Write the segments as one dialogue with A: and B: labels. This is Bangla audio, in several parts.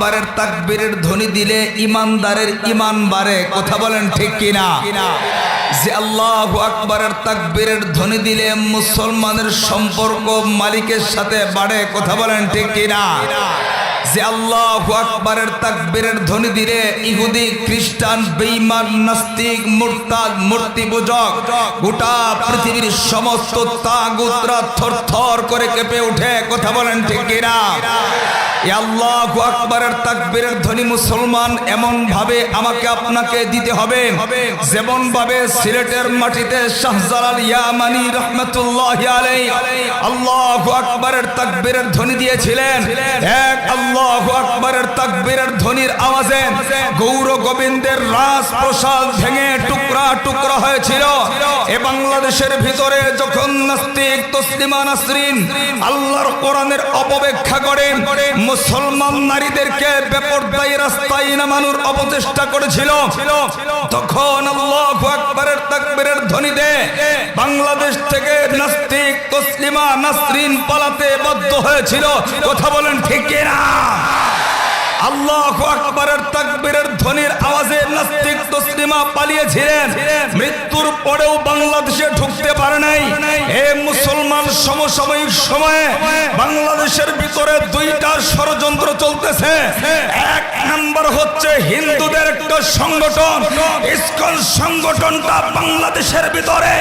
A: বারের তাকবীরের ধ্বনি দিলে ইমানদারের ঈমান বাড়ে, কথা বলেন ঠিক কিনা? যে আল্লাহু আকবারের তাকবীরের ধ্বনি দিলে মুসলমানের সম্পর্ক মালিকের সাথে বাড়ে, কথা বলেন ঠিক কিনা? যে আল্লাহু আকবারের তাকবীরের ধ্বনি দিলে ইহুদি খ্রিস্টান বেঈমান নাস্তিক মুরতাদ মূর্তি পূজক গোটা পৃথিবীর সমস্ত তাগুতরা থরথর করে কেঁপে ওঠে, কথা বলেন ঠিক কিনা? আল্লাহু আকবারের তাকবীরের ধ্বনি মুসলমান এমন ভাবে আমাকে আপনাকে দিতে হবে যেমন ভাবে সিলেটের মাটিতে শাহজালাল ইয়ামানি রাহমাতুল্লাহি আলাইহি আল্লাহু আকবারের তাকবীরের ধ্বনি দিয়েছিলেন। এক আল্লাহু আকবারের তাকবীরের ধ্বনির আওয়াজে গৌর গোবিন্দের রাজপ্রাসাদ ভেঙে টুকরা টুকরা হয়েছিল। এ বাংলাদেশের ভিতরে যখন নাস্তিক তসলিমা নাসরিন আল্লাহর কোরআনের অপব্যাখ্যা করেন, মুসলমান নারীদেরকে বেপরদায়ী রাস্তায় নামানোর অপচেষ্টা করেছিল, তখন আল্লাহু আকবারের তাকবীরের ধ্বনিতে বাংলাদেশ থেকে নাস্তিক তসলিমা নাসরিন পালাতে বাধ্য হয়েছিল, কথা বলেন ঠিক কিনা? আল্লাহু আকবারের তাকবীরের ধ্বনির আওয়াজে নাস্তিক তসলিমা পালিয়েছিলেন, মৃত্যুর পরেও বাংলাদেশে ঢুকতে পারে নাই। এ মুসলমান সমসাময়িক সময়ে বাংলাদেশের ভিতরে দুইটা ষড়যন্ত্র চলতেছে। এক নাম্বার হচ্ছে হিন্দুদের একটা সংগঠন ইসকন সংগঠনটা বাংলাদেশের ভিতরে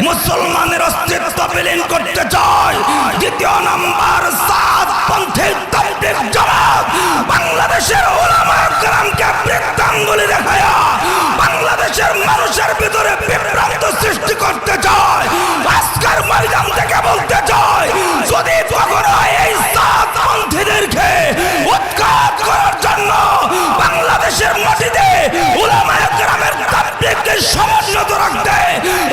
A: মুসলমানের অস্তিত্ব বিলীন করতে চায়। দ্বিতীয় নাম্বার সাতপন্থী তাবলীগ জামাত বাংলাদেশের উলামায়ে কেরামকে বৃদ্ধাঙ্গুলি দেখায়া বাংলাদেশের মানুষের ভিতরে বিভ্রান্ত সৃষ্টি করতে চায়। আজকের ময়দান থেকে বলতে চায়, যদি কখনো এই সাতপন্থীদেরকে উৎখাত করার জন্য বাংলাদেশের মাটিতে উলামায়ে কেরামের তাবলীগকে সমুন্নত রাখতে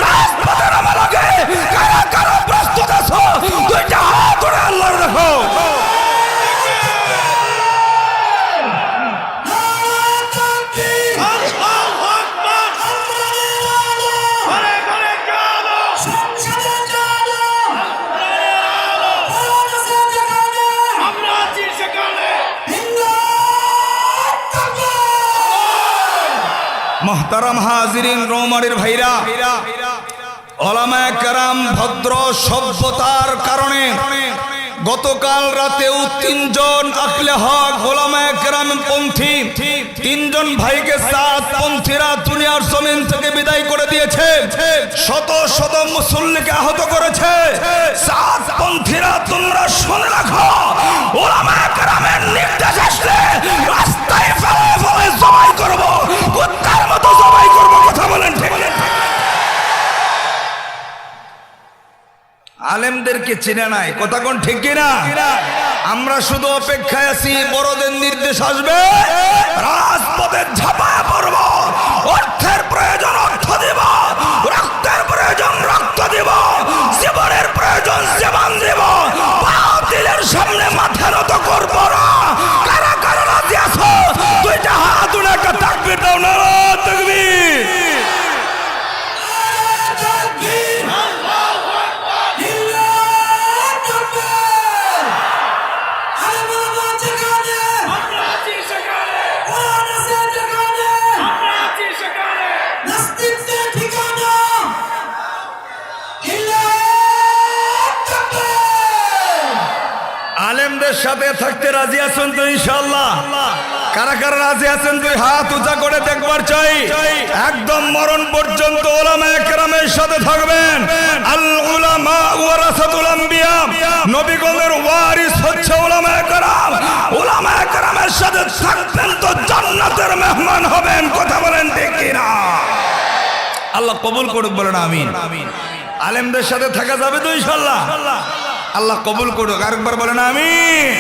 A: রাজপথে নামা লাগে, কারা কারা প্রস্তুত আছো? দুইটা হাত ধরে আল্লাহর রাখো। মোহতারাম হাজিরিন, রৌমারির ভাইরা, উলামায়ে কেরাম ভদ্র সভ্যতার কারণে গতকাল রাতেও তিনজন আহলে হক উলামায়ে কেরাম পন্থী তিনজন ভাইকে সাতপন্থীরা দুনিয়ার জমিন থেকে বিদায় করে দিয়েছে, শত শত মুসল্লিকে আহত করেছে। সাতপন্থীরা তোমরা শুনে রাখো, উলামায়ে কেরামের নির্দেশ আসলে রাস্তায় ফেলে ফেলে জবাই করব, কুত্তার মতো জবাই করব, কথা বলেন ঠিক? আলেমদেরকে চিনে নাই, কথা কোন ঠিক কিনা? আমরা শুধু অপেক্ষায় আছি বড়দের নির্দেশ আসবে, রাজপথে ঝাঁপায় পড়ব। অর্থের প্রয়োজন অর্থ দেব, রক্তের প্রয়োজন রক্ত দেব, জীবনের প্রয়োজন জীবন দেব, বাতিলের সামনে মাথা নত করব না। কারা কারা রাজি আছো? দুইটা হাত তুলে একটা তাকবীর দাও, নারায়ে তাকবীর। আলেমদের সাথে থাকতে রাজি আছেন তো ইনশাআল্লাহ? কারা কারা রাজি আছেন দুই হাত উঁচা করে দেখবার চাই। একদম মরণ পর্যন্ত উলামায়ে কেরামের সাথে থাকবেন। আল উলামা ওয়ারাসাতুল আম্বিয়া, নবীগণের ওয়ারিস হচ্ছে উলামায়ে কেরাম। উলামায়ে কেরামের সাথে থাকবেন তো জান্নাতের মেহমান হবেন, কথা বলেন ঠিক কিনা? আল্লাহ কবুল করুক, বলেন আমিন। আলেমদের সাথে থাকা যাবে তো ইনশাআল্লাহ? আল্লাহ কবুল করুক, আরেকবার বলেন আমিন।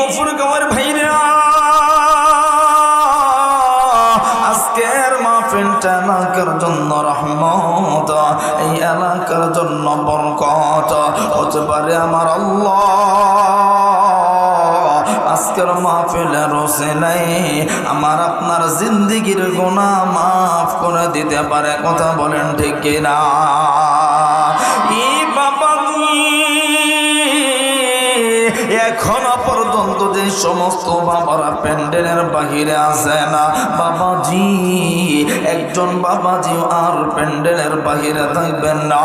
B: গফুর কামার ভাইরা, আজকের মাহফিলটা এলাকার জন্য রহমত, এই এলাকার জন্য বরকত হতে পারে আমার আল্লাহ। আজকের মাহফিলের ওসিলায় আমার আপনার জিন্দেগির গুনাহ মাফ করে দিতে পারে, কথা বলেন ঠিক কিনা? এখনো পর্যন্ত যে সমস্ত বাবারা প্যান্ডেলের বাহিরে আছে না, বাবাজি একজন বাবাজি আর প্যান্ডেলের বাহিরে থাকবেন না।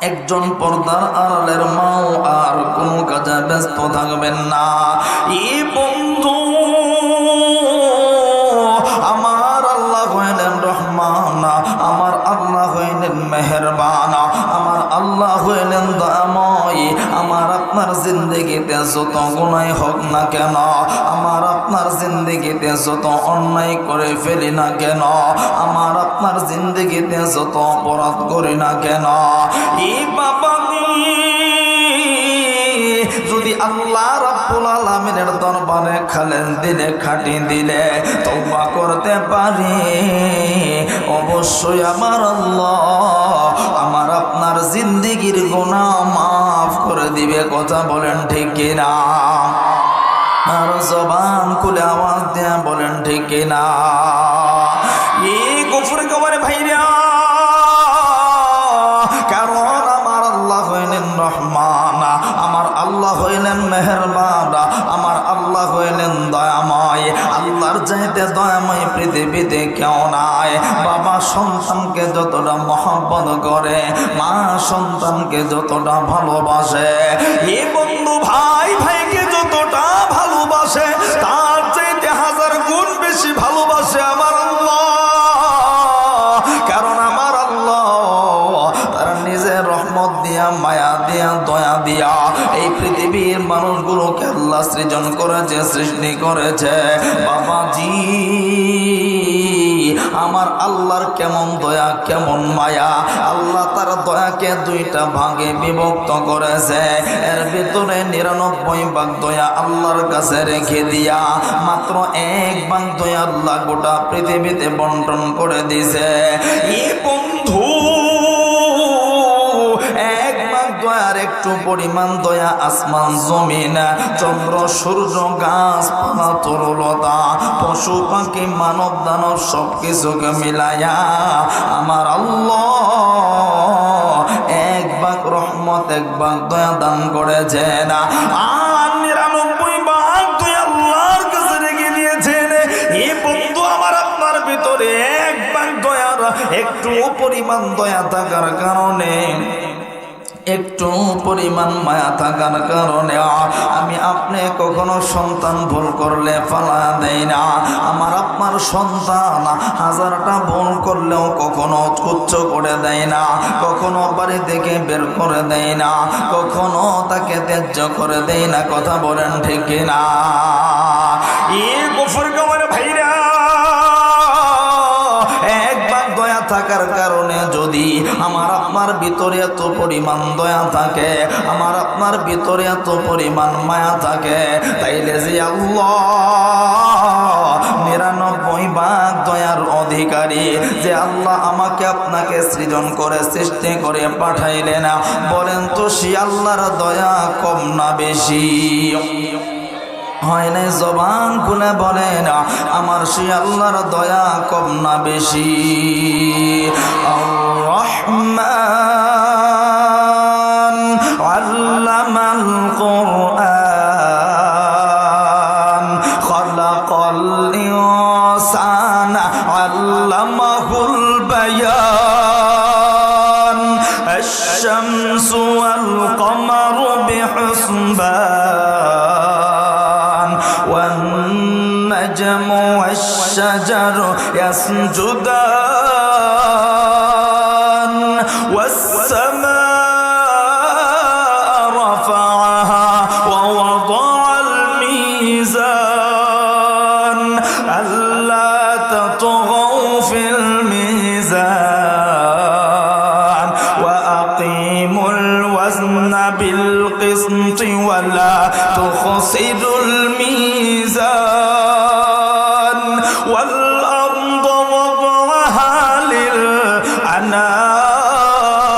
B: একজন পর্দার আড়ালের মাও আর কোনো কাজে ব্যস্ত থাকবেন না। এই বন্ধু আমার আল্লাহ হইলেন রহমান, আমার আল্লাহ হইলেন মেহেরবান, আমার আল্লাহ হইলেন দয়াময়। আমার আপনার জিন্দেগিতে যত গুনাহ হোক না কেন, আমার আপনার জিন্দেগিতে যত অন্যায় করে ফেলি না কেন, আমার আপনার জিন্দেগিতে যত অপরাধ করি না কেন, এই বাবা যদি আল্লাহ রাব্বুল আলামিনের দরবারে খালেন দিলে খাটি দিলে তওবা করতে পারি, অবশ্যই আমার আল্লাহ আমার আপনার জিন্দেগির গুনাহ মাফ করে দিবে, কথা বলেন ঠিক কিনা? আর জবান খুলে আওয়াজ দিয়ে বলেন ঠিক কিনা? এই গফুর কামার ভাইরা, কারণ আমার আল্লাহ হইলেন রহমান, আমার আল্লাহ হইলেন মেহেরবান, আমার আল্লাহ হইলেন দয়াময়। আল্লাহর চাইতে দয়াময় পৃথিবীতে কেউ নাই। বাবা সন্তানকে যতটা মহব্বত করে, মা সন্তানকে যতটা ভালোবাসে, এ বন্ধু ভাই ভাইকে যতটা ভালোবাসে, তার চাইতে হাজার গুণ বেশি ভালোবাসে আমার আল্লাহ। কারণ আমার আল্লাহ তার নিজের রহমত দিয়া, মায়া দিয়া, দয়া দিয়া এই পৃথিবীর মানুষগুলোকে আল্লাহ সৃজন করেছে, সৃষ্টি করেছে। বাবাজি আমার আল্লাহর কেমন দয়া, কেমন মায়া। আল্লাহ তার দয়াকে দুইটা ভাগে বিভক্ত করেছে। এর ভিতরে 99 ভাগ দয়া আল্লাহর কাছে রেখে দিয়া মাত্র 1 ভাগ দয়া আল্লাহ গোটা পৃথিবীতে বন্টন করে দিয়েছে। এই বন্ধু দয়ার একটু পরিমাণ দয়া আসমান জমিন, চন্দ্র সূর্য গাছপালা তরুলতা পশু পাখি মানব দানব সব কিছুকে মিলাইয়া আমার আল্লাহ 1 ভাগ রহমত, 1 ভাগ দয়া দান করেছেন। আর 99 ভাগ দয়া আল্লাহর কাছে রেখে দিয়েছেন। এই বন্ধু আমার আপনার ভিতরে 1 ভাগ দয়ার একটু পরিমাণ দয়া থাকার কারণে, একটু পরিমাণ মায়া থাকার কারণে আমি আপনি কখনো সন্তান ভুল করলে ফালা দেই না। আমার আপনার সন্তান 1000টা ভুল করলেও কখনো তুচ্ছ করে দেয় না, কখনো বাড়ি থেকে বের করে দেয় না, কখনো তাকে ত্যায্য করে দেয় না, কথা বলেন ঠিক কিনা? এই গফুর কামার ভাইরা, 1 ভাগ দয়া থাকার কারণে যদি আমার আপনার ভিতরে এত পরিমাণ দয়া থাকে, আমার আপনার ভিতরে এত পরিমাণ মায়া থাকে, তাইলে যে আল্লাহ 99 ভাগ দয়ার অধিকারী, যে আল্লাহ আমাকে আপনাকে সৃজন করে সৃষ্টি করে পাঠাইলেন, বলেন তো সে আল্লাহর দয়া কম না বেশি? হয় নাই? জবান খুলে বলেন আমার সে আল্লাহর দয়া কম না বেশি? আর-রহমান আল্লামাল কুরআন খালাকাল ইনসানা আল্লামাহুল বায়ান আশ-শামসু ওয়াল কমারু বিহুসবান والنجم والشجر يسجدان والسماء رفعها ووضع الميزان ألا تطغوا في الميزان وأقيموا الوزن بالقسط ولا تخسروا আনাম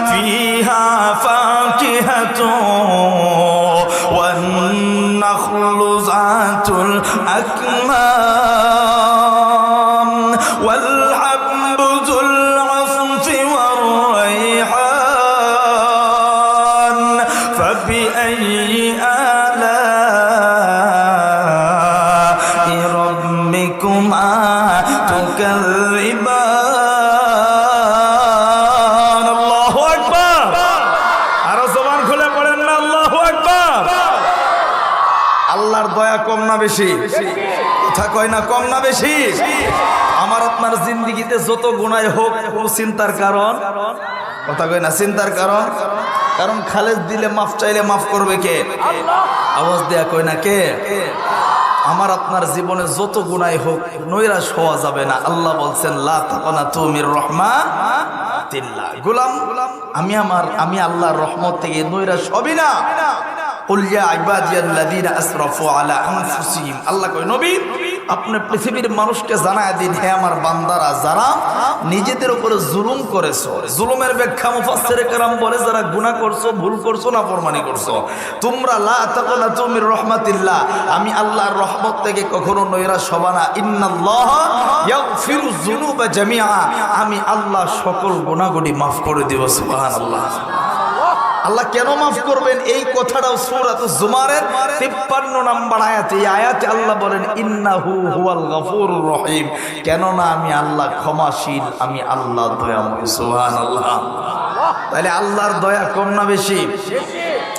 B: ফিহা ফাকিহাতুন ওয়ান নাখলু যাতুল আকমাম ওয়াল হাব্বু যুল আসফি ওয়ার রাইহান ফাবিআইয়ি আলা'i রাব্বিকুমা তুকাযযিবান। আল্লাহু আকবার। আরো জবান খুলে পড়েন না আল্লাহু আকবার। আল্লাহর দয়া কম না বেশি? কথা কয় না কম না বেশি? আমার আপনার জিন্দেগিতে যত গুনাহ হোক কোনো চিন্তার কারণ, কথা কয় না চিন্তার কারণ, কারণ খালেদ দিলে মাফ চাইলে মাফ করবে কে? আওয়াজ দেয়া কয় না কে? আমার আপনার জীবনে যত গুনাহ হোক নৈরাশ হওয়া যাবে না। আল্লাহ বলছেন লা তাকনাতু মির রাহমাতিল্লাহ। গোলাম আমি আল্লাহর রহমত থেকে নৈরাশ হবি না। কুল ইয়া ইবাদিয়াল্লাযীনা আসরাফু আলা আনফুসিহিম। আল্লাহ কয় নবী আপনি পৃথিবীর মানুষকে জানায় দিন, হে আমার বান্দারা যারা নিজেদের উপরে জুলুম করেছো। জুলুমের ব্যাখ্যা মুফাসসিরে কেরাম বলে যারা গুনাহ করছো, ভুল করছো, নাফরমানি করছো, তোমরা লা তাকনাতু মির রাহমাতিল্লাহ, আমি আল্লাহর রহমত থেকে কখনো নৈরাশ হবা না। ইন্নাল্লাহা ইয়াগফিরু যুনুবা জামিআ, আমি আল্লাহ সকল গুনাহগুলি মাফ করে দিব। সুবহানাল্লাহ। আল্লাহ কেন মাফ করবেন এই কথাটাও সূরাতুজ জুমারের 53 নম্বর আয়াতে, এই আয়াতে আল্লাহ বলেন ইন্নাহু হুয়াল গফুরুর রহিম, কেননা আমি আল্লাহ ক্ষমাশীল, আমি আল্লাহ দয়াময়। সুবহানাল্লাহ। তাহলে আল্লাহর দয়া কম না বেশি?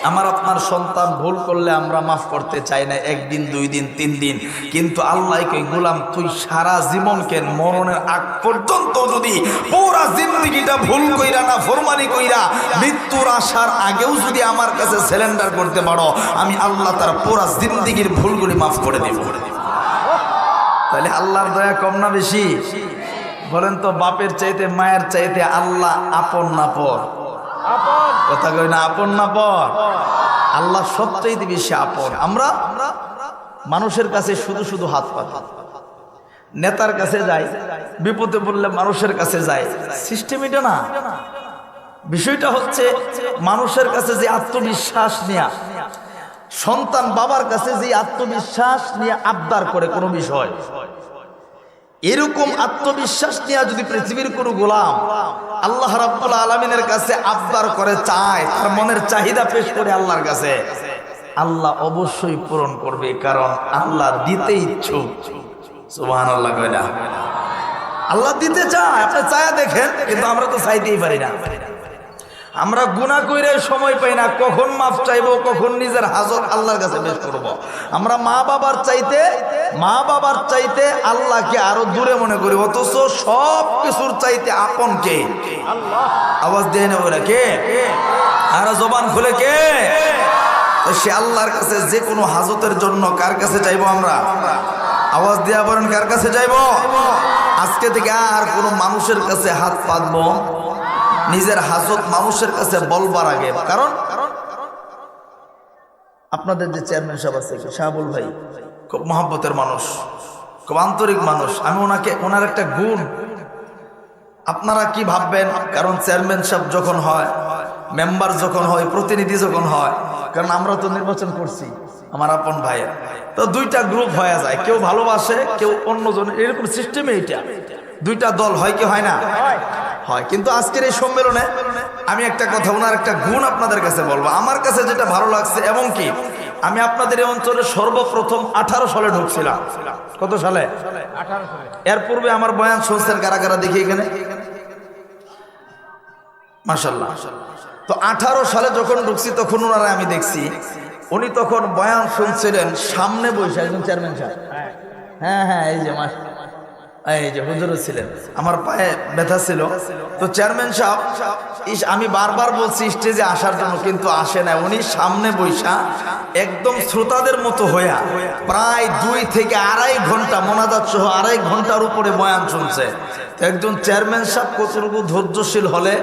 B: আমার আপনার সন্তান ভুল করলে আমরা মাফ করতে চাই না, একদিন, 2 দিন, 3 দিন, কিন্তু আল্লাহ কই গোলাম তুই সারা জীবন কেন মরণের আগ পর্যন্ত যদি পুরা জিন্দেগিটা ভুল কইরা না ফরমানি কইরা মৃত্যুর আসার আগেও যদি আমার কাছে সিলিন্ডার করতে পারো, আমি আল্লাহ তার পুরা জিন্দেগির ভুলগুলি মাফ করে দেব। তাহলে আল্লাহর দয়া কম না বেশি? বলেন তো বাপের চাইতে মায়ের চাইতে আল্লাহ আপন না পর? কথা কই না আপন না পর? আল্লাহ সবচেয়ে বেশি আপন। আমরা মানুষের কাছে শুধু শুধু হাত পাতি, নেতার কাছে যাই, বিপদে পড়লে মানুষের কাছে যাই, সিস্টেম এটা না। বিষয়টা হচ্ছে মানুষের কাছে যে আত্মবিশ্বাস নিয়ে, সন্তান বাবার কাছে যে আত্মবিশ্বাস নিয়ে আবদার করে কোনো বিষয়, এরকম আত্মবিশ্বাস নিয়ে যদি পৃথিবীর কোনো গোলাম আল্লাহ রাব্বুল আলামিনের কাছে আবদার করে, চায়, তার মনের চাহিদা পেশ করে আল্লাহর কাছে, আল্লাহ অবশ্যই পূরণ করবে, কারণ আল্লাহ দিতে ইচ্ছুক। সুবহানাল্লাহ কইলা? আল্লাহ দিতে চায়, আপনি চায়া দেখেন, কিন্তু আমরা তো চাইতেই পারি না। আমরা গুনাহ কইরে সময় পাই না, কখন মাফ চাইবো, কখন নিজের হাজত আল্লাহর কাছে পেশ করব। আমরা মা বাবার চাইতে আল্লাহকে আরো দূরে মনে করি, অথচ সব কিছুর চাইতে আপন কে? আল্লাহ। আওয়াজ দেয় না ওরা কে? আর জবান খুলে কে? সে আল্লাহর কাছে যে কোনো হাজতের জন্য কার কাছে চাইবো আমরা? আওয়াজ দেয়া বলেন কার কাছে চাইবো? আজকে থেকে আর কোনো মানুষের কাছে হাত পাতবো, নিজের হাজত মানুষের কাছে বলবার আগে। কারণ আপনাদের যে চেয়ারম্যান সাহেব আছে শাহাবুল ভাই, খুব মহব্বতের মানুষ, খুব আন্তরিক মানুষ। আমি ওনার একটা গুণ, আপনারা কি ভাববেন, কারণ চেয়ারম্যান সাহেব যখন হয়, মেম্বার যখন হয়, প্রতিনিধি যখন হয়, কারণ আমরা তো নির্বাচন করছি আমার আপন ভাইয়ের, তো 2টা গ্রুপ হয়ে যায়, কেউ ভালোবাসে, কেউ অন্যজন, এরকম সিস্টেমে এটা 2টা দল হয় কি হয় না? হয়। কিন্তু আজকের এই সম্মেলনে আমি একটা কথা, ওনার একটা গুণ আপনাদের কাছে বলবো, আমার কাছে যেটা ভালো লাগছে। এবং কি আমি আপনাদের এই অঞ্চলে সর্বপ্রথম 18 সালে ঢুকছিলাম। কত সালে? 18 সালে। এর পূর্বে আমার বয়ান শুনছেন কারা কারা দেখি এখানে? মাশাআল্লাহ। তো 18 সালে যখন ঢুকছি তখন ওনারা আমি দেখছি, উনি তখন বয়ান শুনছিলেন সামনে বসে, একজন চেয়ারম্যান সাহেব, হ্যাঁ এই যে হুজুরও ছিলেন, আমার পায়ে ব্যথা ছিল। তো চেয়ারম্যান সাহেব, আমি বারবার বলছি স্টেজে আসার জন্য, কিন্তু আসে না। উনি সামনে বৈশা একদম শ্রোতাদের মতো হইয়া প্রায় 2 থেকে আড়াই ঘন্টা মোনাজাত সহ 2.5 ঘন্টার উপরে বয়ান শুনছে। একজন চেয়ারম্যান সাহেব কতটুকু ধৈর্যশীল হলে,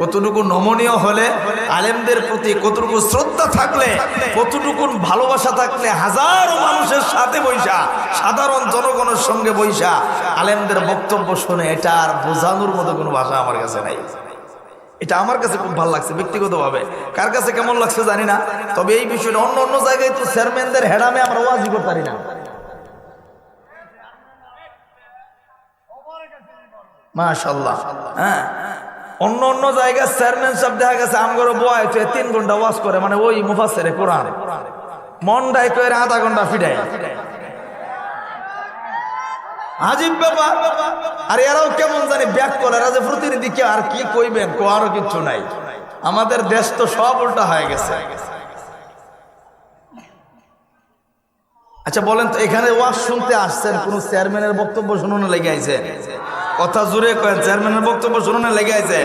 B: কতটুকু নমনীয় হলে, আলেমদের প্রতি কতটুকু শ্রদ্ধা থাকলে, কতটুকু ভালোবাসা থাকলে হাজারো মানুষের সাথে বৈশা, সাধারণ জনগণের সঙ্গে বৈশা আলেমদের বক্তব্য শুনে, এটা আর বোঝানোর মতো কোনো ভাষা আমার কাছে নাই। এটা আমার কাছে খুব ভালো লাগছে ব্যক্তিগতভাবে, কার কাছে কেমন লাগছে জানি না। তবে এই বিষয়টা অন্য অন্য জায়গায় তো চেয়ারম্যানদের হেডামে আমরা ওয়াজি করতে পারি না, মাশাআল্লাহ। হ্যাঁ, অন্য অন্য জায়গায় চেয়ারম্যান সাহেব দেখা গেছে আমগরে বয় 3 ঘন্টা ওয়াজ করে, মানে ওই মুফাসসিরে কোরআন মনটাই করে আধা ঘন্টা ফিডায়, আজীব ব্যাপার। আর এরাও কেমন জানি ব্যাক করে, এরা যে প্রতিনিধি কে আর কি কইবেন, কোয়ারও কিচ্ছু নাই। আমাদের দেশ তো সব উল্টা হয়ে গেছে। আচ্ছা বলেন তো, এখানে ওয়াজ শুনতে আসছেন, কোন চেয়ারম্যানের বক্তব্য শুনুন লেগে আইছে? কথা জুড়ে কয়েন, চেয়ারম্যানের বক্তব্য শুনুন লেগে আইছে,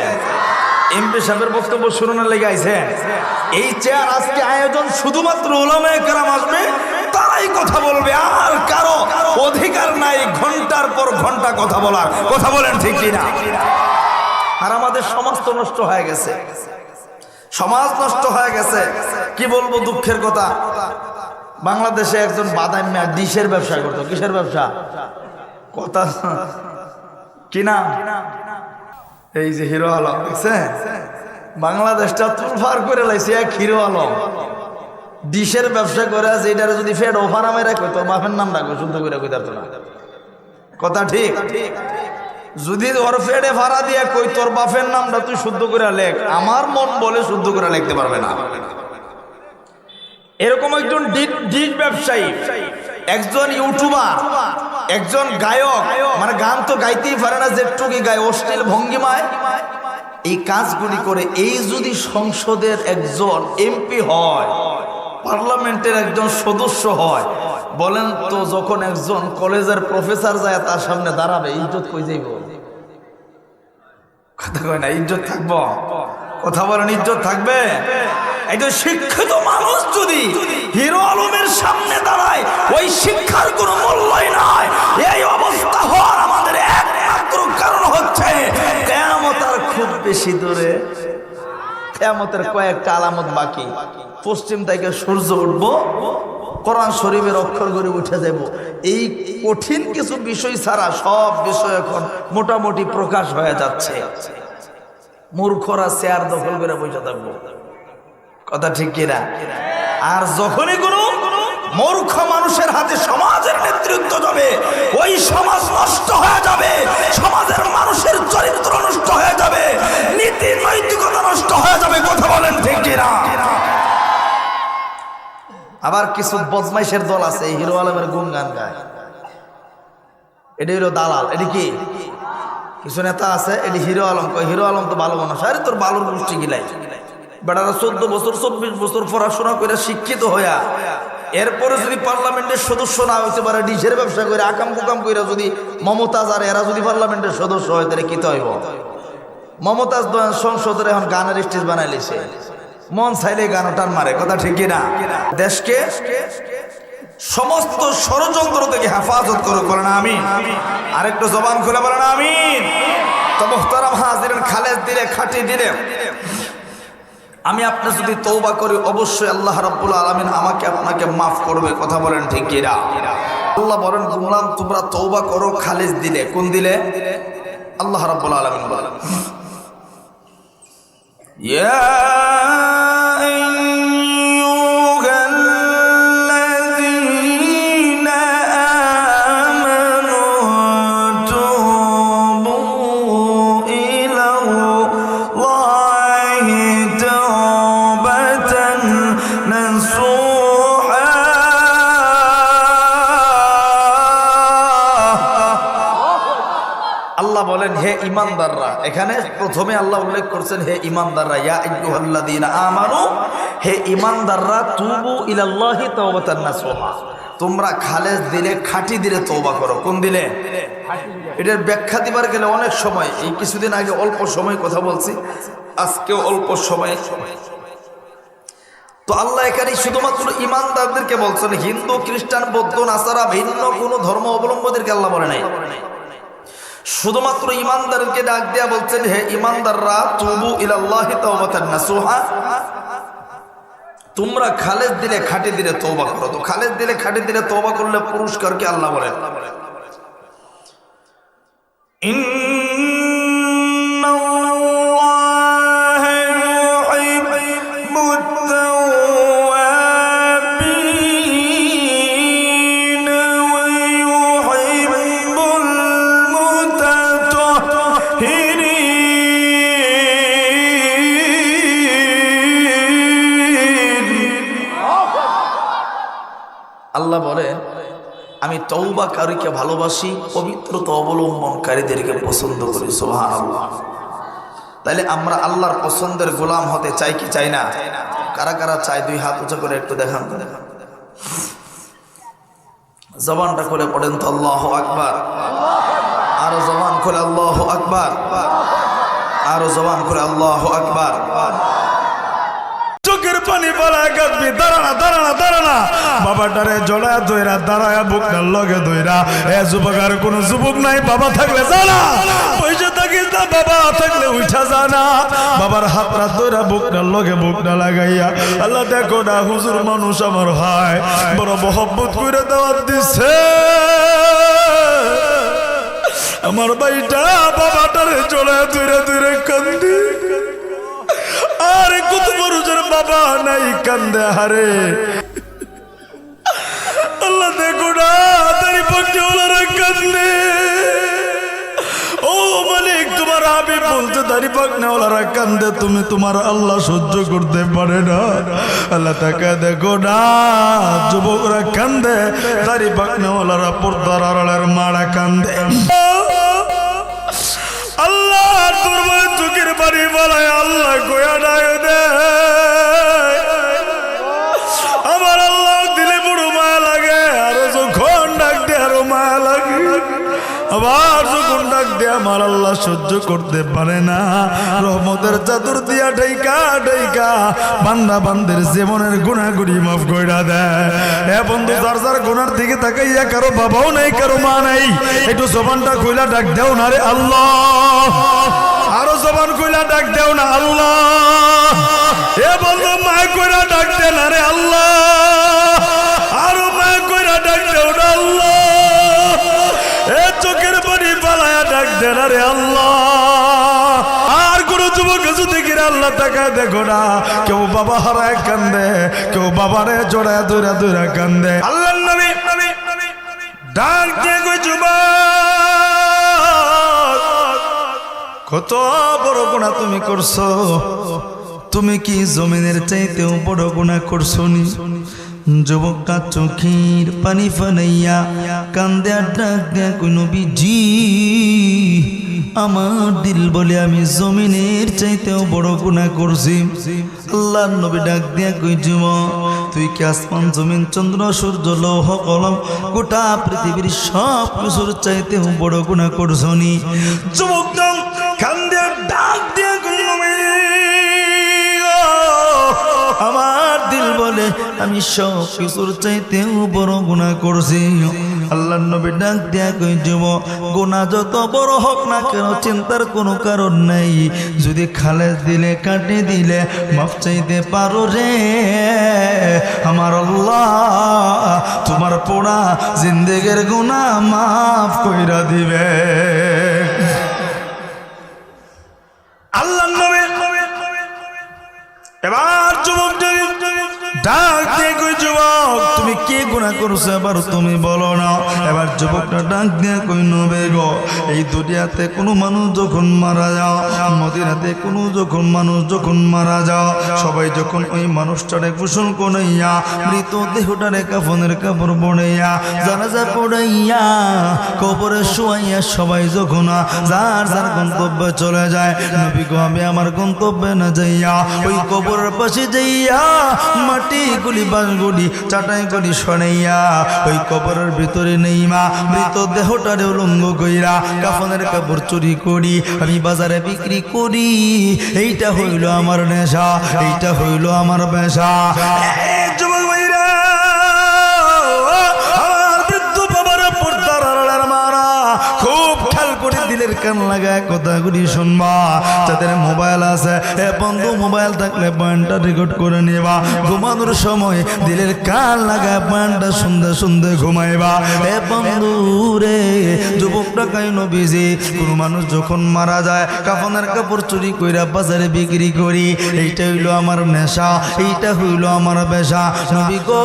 B: এমপি সাহেবের বক্তব্য শুনুন লেগে আইছে। এই চেয়ার আজকে আয়োজন শুধুমাত্র উলামায়ে কেরাম আসবে, তারাই কথা বলবে, আর কারো অধিকার নাই ঘন্টার পর ঘন্টা কথা বলার। কথা বলেন ঠিক কিনা? আর আমাদের সমাজ তো নষ্ট হয়ে গেছে, সমাজ নষ্ট হয়ে গেছে। কি বলবো, দুঃখের কথা। বাংলাদেশে একজন বাদাম মিয়া ডিশের ব্যবসা করতো। কিসের ব্যবসা? কথা কিনা, এই যে হিরো আলম, দেখছেন বাংলাদেশটা তুলফার করে লাইছে এক হিরো আলম। ডিশের ব্যবসা করে আছে, এটার যদি ফেড অফার আমি রাখো, তোর বাপের নাম রাখো, শুদ্ধ করে কই তার তো না। কথা ঠিক? যদি ওর ফেডে ভাড়া দিয়া কই তোর বাপের নামটা তুই শুদ্ধ করে লেখ, আমার মন বলে শুদ্ধ করে লিখতে পারবে না। এরকম একজন ডিশ ব্যবসায়ী, একজন ইউটিউবার, একজন গায়ক, মানে গান তো গাইতেই পারে না, যেটুকুই গায় অশ্লীল ভঙ্গিমায় এই কাজগুলি করে। এই যদি সংসদের একজন এমপি হয়, পার্লামেন্টের একজন সদস্য হয়, বলেন তো যখন একজন কলেজের প্রফেসর যায় তার সামনে দাঁড়াবে, ইজ্জত কই যাইব? কথা কয় না, ইজ্জত থাকবো? কথা বলেন, ইজ্জত থাকবে? একজন শিক্ষিত মানুষ যদি হিরো আলমের সামনে দাঁড়ায়, ওই শিক্ষার কোনো মূল্যই নাই। এই অবস্থা হওয়ার আমাদের একমাত্র কারণ হচ্ছে কিয়ামত আর খুব বেশি দূরে, কিয়ামতের কয়েকটা আলামত বাকি। পশ্চিম থেকে সূর্য উঠবো, কোরআন শরীফের অক্ষরগুলি উঠে যাব। এই কঠিন কিছু বিষয় ছাড়া সব বিষয় এখন মোটামুটি প্রকাশ হয়ে যাচ্ছে। মূর্খরা চেয়ার দখল করে বসে থাকবো। কথা ঠিক কিনা? আর যখনই কোনো মূর্খ মানুষের হাতে সমাজের নেতৃত্ব যাবে, ওই সমাজ নষ্ট হয়ে যাবে, সমাজের মানুষের চরিত্র নষ্ট হয়ে যাবে, নীতি নৈতিকতা নষ্ট হয়ে যাবে। কথা বলেন ঠিক কিনা? আবার কিছু বদমাইশের দল আছে হিরো আলমের গুণগান গায়, এটি হলো দালাল। এটি কি? কিছু নেতা আছে, এটি হিরো আলম কয়, হিরো আলম তো ভালো মানুষ। আরে তোর ভালোর গোষ্ঠী গিলাই, বেটারা 14 বছর 24 বছর পড়াশোনা করে শিক্ষিত হইয়া এরপরে যদি পার্লামেন্টের সদস্য না হইতে পারে, ডিশের ব্যবসা করে আকাম কুকাম করে যদি মমতাজ আর এরা যদি পার্লামেন্টের সদস্য হয়, তাহলে কি হইব? মমতাজ সংসদের এখন গানের স্টেজ বানাই লিছে, মন চাইলে গান টান মারে। কথা ঠিক কিনা? দেশকে সমস্ত ষড়যন্ত্র থেকে হেফাজত করে, বলেন আমিন। আরেকটু জবান খুলে বলেন আমিন। তো মুহতারাম হাজিরিন, খালেদ দিলে খাঁটি দিলে আমি আপনি যদি তওবা করি, অবশ্যই আল্লাহ রাব্বুল আলামিন আমাকে আপনাকে মাফ করবে। কথা বলেন ঠিক কিনা? আল্লাহ বলেন, গোলাম তোমরা তওবা করো খালিস দিলে। কোন দিলে? আল্লাহ রাব্বুল আলামিন বলেন, ইয়া বলেন হে ইমানদাররা। এখানে প্রথমে আল্লাহ উল্লেখ করছেন হে ইমানদাররা, ইয়া আইয়ুহাল্লাযীনা আমানু, হে ইমানদাররা, তুবু ইলাল্লাহি তাওবাতান নাসুহা, তোমরা খালেস দিলে খাঁটি দিলে তওবা করো। কোন দিলে? এটার ব্যাখ্যা দিবার গেলে অনেক সময়, এই কিছুদিন আগে অল্প সময় কথা বলছি, আজকেও অল্প সময়। তো আল্লাহ এখানে শুধুমাত্র ইমানদারদেরকে বলছেন, হিন্দু খ্রিস্টান বৌদ্ধ নাসারা ভিন্ন কোনো ধর্ম অবলম্বনদেরকে আল্লাহ বলে নাই। শুধুমাত্র ইমানদারকে ডাক দিয়া বলছেন, হে ইমানদাররা, তুবু ইলাল্লাহি তাওবাতান নাসুহা, তোমরা খালেজ দিলে খাঁটি দিলে তওবা করো। তো খালেজ দিলে খাঁটি দিলে তওবা করলে পুরস্কার কি? আল্লাহ বলেন, আল্লাহ বলে আমি তওবাকারীকে ভালোবাসি, পবিত্রতা অবলম্বনকারীদেরকে পছন্দ করি। সুবহানাল্লাহ। তাইলে আমরা আল্লাহর পছন্দের গোলাম হতে চাই কি চাই না? কারা কারা চাই? দুই হাত উঁচু করে একটু দেখান। জবানটা খুলে পড়েন তো আল্লাহু আকবার। আরো জবান খুলে আল্লাহু আকবার। আরো জবান খুলে আল্লাহু আকবার।
C: চোখের পানি পড়ায় কাঁদবি, দাঁড়ানা দাঁড়ানা দাঁড়ানা, বাবাটারে জড়ায় দইরা দাঁড়ায় বুকটার লগে দইরা, এ যুবক আর কোন যুবক নাই, বাবা থাকলে জানা পয়সা থাকিস না, বাবা থাকলে উঠা জানা, বাবার হাতটা দইরা বুকটার লগে বুকটা লাগাইয়া, আল্লাহ দেখো না হুজুর মানুষ আমার ভাই বড় মহব্বত করে দাওয়াত দিছে, আমার ভাইটা বাবাটারে জড়ায় দইরা দইরা কান্দি, আরে কত বড় বাবা নাই কান্দে হারে, আল্লাহ দেখো না তারি পক্ষে ওলারা কান্দে, ও মালিক তোমার হাবিব বলতে তারি পক্ষে ওলারা কান্দে, তুমি তোমার আল্লাহ সহ্য করতে পারে না, আল্লাহ তাকে দেখো না যুবকরা কান্দে, তারি পক্ষে ওলারা পর্দার আড়ালের মারা কান্দে, আল্লাহ দরবারে চোখের পানি বলায় আল্লাহ গোয়া ডাক দে, আমার আল্লাহ দিলে বড় মায়া লাগে, আরো যখন ডাক দে আরো মায়া লাগে, আবার যখন ডাক দে আমার আল্লাহ সহ্য করতে পারে না, রহমতের চাদর দিয়া ঢাইকা ঢাইকা বান্দা বান্দের জীবনের গুনাহগুলি মাফ কইরা দেয়। এ বন্ধু, যার যার গুনার দিকে তাকাইয়া কারো বাবাও নাই কারো মা নাই, একটু জবানটা কইলা ডাক দেও না রে আল্লাহ, আরো জবান কইলা ডাক দেও না আল্লাহ, এ বন্ধু মা কইরা ডাক দে না রে আল্লাহ, আরো মা কইরা ডাক দেও না আল্লাহ, এ চোখের পানি পালায়া ডাক দে না রে আল্লাহ, আর কোন যুবক যদি কিরা আল্লাহ তাকায় দেখো না, কেউ বাবা হারায় কান্দে, কেউ বাবারে জড়ায় দূরে দূরে কান্দে, আল্লাহর নবী ডাক দিয়ে কই যুবক কত বড় গুনাহ তুমি করছো, তুমি কি জমিনের চাইতেও বড় গুনাহ করছো নি? যুবকটা চোখের পানি ফানাইয়া কান্দে আর ডাক দেয়া কই নবীজি, আমার দিল বলে আমি জমিনের চাইতেও বড় গুনাহ করছি। আল্লাহর নবী ডাক দিয়া কই যুবক, তুই কি আসমান জমিন চন্দ্র সূর্য লৌহ কলম গোটা পৃথিবীর সব কিছুর চাইতেও বড় গুনাহ করছো নি? যুবকটা কান্দে আর ডাক দিয়া কই নবী, আমার দিল বলে আমি সব কিছুর চাইতেও বড় গুনাহ করছি। আল্লাহর নবী ডাক দিয়া কই যুবক, গুনাহ যত বড় হোক না কেন চিন্তার কোনো কারণ নাই, যদি খালেজ দিলে কাটে দিলে মাফ চাইতে পারো রে আমার আল্লাহ, তোমার পোড়া জিন্দেগের গুনাহ মাফ কইরা দিবে। আল্লাহর নবী এবার যুবক ডাক দিয়ে কই যুবক, তুমি কি গুনাহ করছো এবার তুমি বলো না। এবার যুবকটা ডাক দিয়ে কই নবী গো, এই দুনিয়াতে কোনো মানুষ যখন মারা যাও, মদিনাতে কোনো যখন মানুষ যখন মারা যাও, সবাই যখন ওই মানুষটারে গোসল করাইয়া মৃত দেহটারে কাফনের কাপড় পরাইয়া জানাজা পড়াইয়া কবরে শোয়াইয়া সবাই যখন যার যার গন্তব্যে চলে যায়, নবী গো আমি আমার গন্তব্যে না যাইয়া ওই কবরের পাশে যাইয়া মাটি গুলি বাঁশগুলি চাটাই গুলি সরাইয়া ওই কবরের ভিতরে নেই মা মৃত দেহটারে উলঙ্গ কইরা কাফনের কাপড় চুরি করি আমি বাজারে বিক্রি করি, এইটা হইল আমার নেশা, এইটা হইল আমার পেশা। যুবক ভাইরা, আমার বৃদ্ধ বাবার পর্দার আড়ালের মারা খুব খেয়াল করে দিলে কান লাগায় কথাগুলি শুনবা। যাদের মোবাইল আছে এ বন্ধু মোবাইল থাকলে পয়েন্টটা রেকর্ড করে নিবা। ঘুমানোর সময় দিলের কান লাগায় পয়েন্টটা শুনতে শুনতে ঘুমাইবা। এ বন্ধু রে যুবকটা কাই নবীজি কোন মানুষ যখন মারা যায় কাফনের কাপড় চুরি কইরা বাজারে বিক্রি করি, এইটা হইলো আমার নেশা, এইটা হইলো আমার পেশা। নবী গো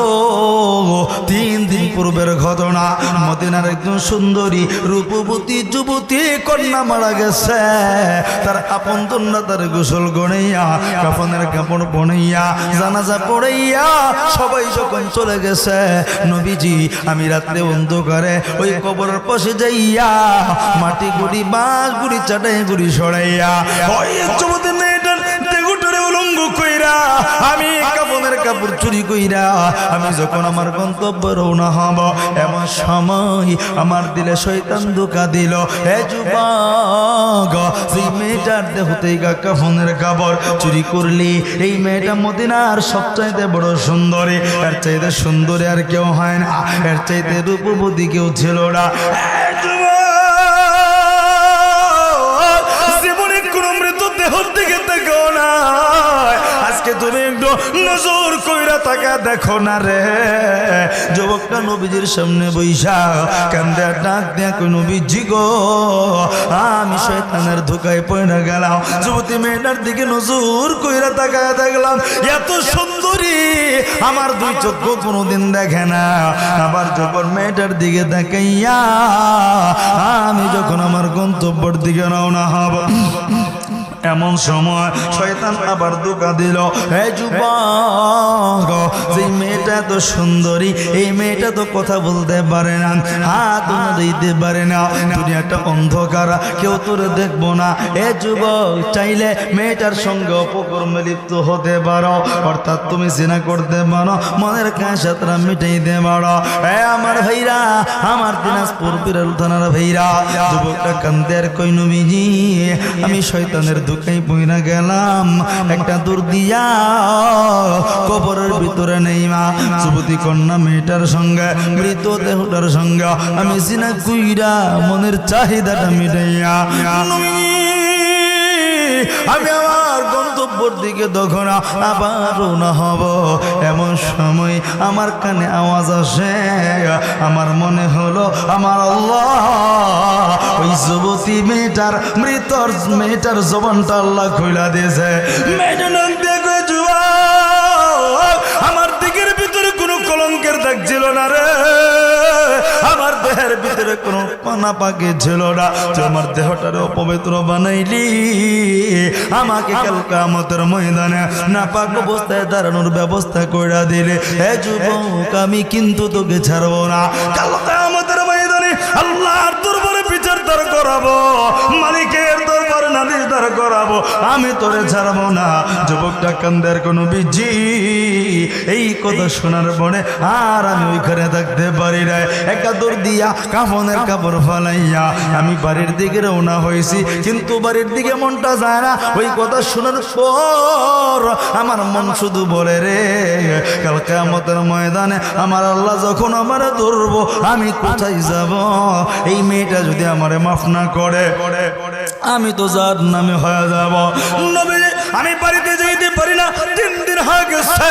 C: 3 দিন পূর্বের ঘটনা, মদিনার একজন সুন্দরী রূপবতী যুবতী কন্যা মারা গেছে। তার আপন কন্যা তার গোসল গড়াইয়া কাফনের কাপড় বনাইয়া জানাজা পড়াইয়া সবাই যখন চলে গেছে, নবীজি আমি রাত্রে অন্ধকারে ওই কবরের পাশে যাইয়া মাটি গুড়ি বাঁশ গুড়ি চাটাই গুড়ি সরাইয়া ওই যুবতী মেয়েটার দেগুটারে উলঙ্গ কইরা আমি কাফনের কাপড় চুরি কইরা আমি যখন আমার গন্তব্য রওনা হব, এমন সময় আমার দিলে শয়তান ধোঁকা দিল। হে যুবক, সেই মেয়েটার দেহতেই কাফনের কাপড় চুরি করলি। এই মেয়েটা মদিনার সবচাইতে বড় সুন্দরী, এর চাইতে সুন্দরী আর কেউ হয় না, এর চাইতে রূপবতী কেউ ছিল না। জীবনে কোন মৃত দেহর দিকে দেখো না, আজকে তুমি একটু নজর কইরা তাকা দেখো না রে। যুবকটা নবীজির সামনে বইসা কান্দে ডাক দেয়া কই নবীজি গো আমি শয়তানের ধোঁকায় পড়ে গেলাম। যুবতী মেয়েটার দিকে নজর কইরা তাকায় দেখলাম এত সুন্দরী আমার দুই চক্ষু কোনোদিন দেখে না। আবার যখন মেয়েটার দিকে তাকাইয়া আমি যখন আমার গন্তব্যের দিকে রওনা হব, এমন সময় শয়তান আবার ধোঁকা দিল। হে যুবক, যে মেয়েটা তো সুন্দরী, এই মেয়েটা তো কথা বলতে পারে না, হাত দিতে পারে না, দুনিয়াটা অন্ধকার, কেউ তোর দেখবো না। হে যুবক, চাইলে মেয়েটার সঙ্গে অপকর্মে লিপ্ত হতে পারো, অর্থাৎ তুমি জিনা করতে পারো, মনের কাঁসাতরা মিটাইতে পারো। হে আমার ভাইরা, আমার দিনাজপুর বিরল থানার ভাইরা, যুবকটা কান্দের কই নবীজি আমি শয়তানের ধোঁকায় পইরা গেলাম, একটা দূর দিয়া কবরের ভিতরে নেই মা। যুবতী কন্যা মেয়েটার সঙ্গে মৃত দেহটার সঙ্গে আমি জিনা কইরা মনের চাহিদাটা মিটাইয়া আমি আমার গন্তব্যের দিকে তখন আবার রওনা হব। এমন সময় আমার কানে আওয়াজ আসে, আমার মনে হলো আমার আল্লাহ ওই যুবতী মেয়েটার মেয়েটার জবানটা আল্লাহ খুইলা দিয়েছে। মেয়েটা নাম দেখো যুবক, আমার দিকের ভিতরে কোনো কলঙ্কের দাগ ছিল না রে, আমার দেহের ভিতরে কোনো পানা পাকে ছিল না, আমার দেহটারে অপবিত্র বানাইলি, আমাকে কাল কিয়ামতের ময়দানে নাপাক অবস্থায় দাঁড়ানোর ব্যবস্থা কইরা দিলে। হে যুবক, আমি কিন্তু তোকে ছাড়বো না, কাল কিয়ামতের ময়দানে আল্লাহর দরবারে বিচার দাঁড় করাবো, মালিকের দরবারে নালিশ দাঁড় করাবো, আমি তোরে ছাড়বো না। যুবকটা কান্দের কোনো বিজি এই কথা শোনার পরে আর আমি ওইখানে থাকতে পারি না, একটা দৌড় দিয়া কাফনের কাপড় ফালাইয়া আমি বাড়ির দিকে রওনা হয়েছি, কিন্তু বাড়ির দিকে মনটা যায় না। ওই কথা শোনার পর আমার মন শুধু বলে রে কাল কিয়ামতের ময়দানে আমার আল্লাহ যখন আমারে ধরবো আমি কোথায় যাব? এই মেয়েটা যদি আমারে মাফ না করে আমি তো যার নামে হয়ে যাব। আমি বাড়িতে যাইতে পারি না, 3 দিন হয়ে গেছে,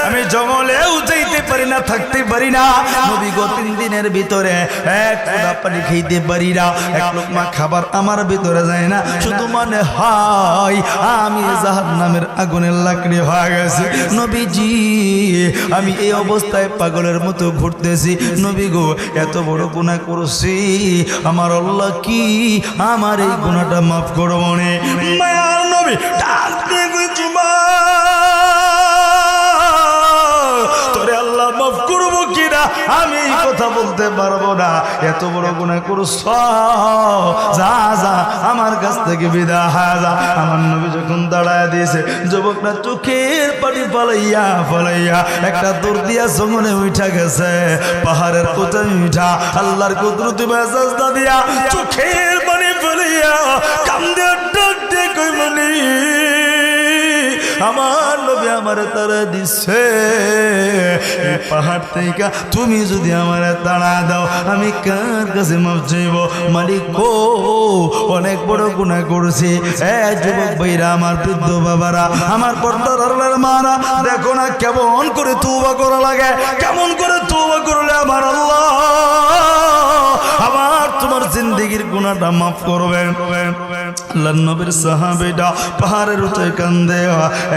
C: আমি জঙ্গলেও যাইতে পারি না, থাকতে পারি না। নবী গো 3 দিনের ভিতরে এক ফোঁটা পানি খাইতে পারি না, এক লোকমা খাবার আমার ভিতরে যায় না, শুধু মনে হয় আমি জাহান্নামের আগুনের লাকড়ি হয়ে গেছি। নবীজি আমি এই অবস্থায় পাগলের মতো ঘুরতেছি। নবী গো এত বড় গুনাহ করছি, আমার আল্লাহ কি আমার এই গুনাহটা মাফ করবো নে? মায়ার নবী ডাকতে গুজবা তোরে আল্লাহ মাফ করবো কিনা আমি কথা বলতে পারবো না, এত বড় গুনাহ করছ, যা যা আমার কাছ থেকে বিদায় হয়ে যা। আমার নবী যখন দাঁড়ায় দিয়েছে, যুবকটা চোখের পানি ফালাইয়া ফালাইয়া একটা দূর দিয়া জঙ্গলে উঠা গেছে, পাহাড়ের কোথায় উঠা আল্লাহর কুদরতি মেজাজটা দিয়া চোখের পানি ফালাইয়া কান্দে ডাক দিয়ে কই মনি আমার নবী আমারে তাড়া দিচ্ছে, এই পাহাড় থেকে তুমি যদি আমারে তাড়া দাও আমি কার কাছে মাফ চাইব? মালিক গো, অনেক বড় গুনাহ করেছি। যুবক ভাইরা, আমার বৃদ্ধ বাবারা, আমার পর্দার আড়ালের মারা, দেখো না কেমন করে তওবা করা লাগে, কেমন করে তওবা করলে আমার আল্লাহ আবার তোমার জিন্দেগির গুনাহটা মাফ করবেন। আল্লাহর নবীর সাহাবীরা পাহাড়ের উঁচে কান্দে,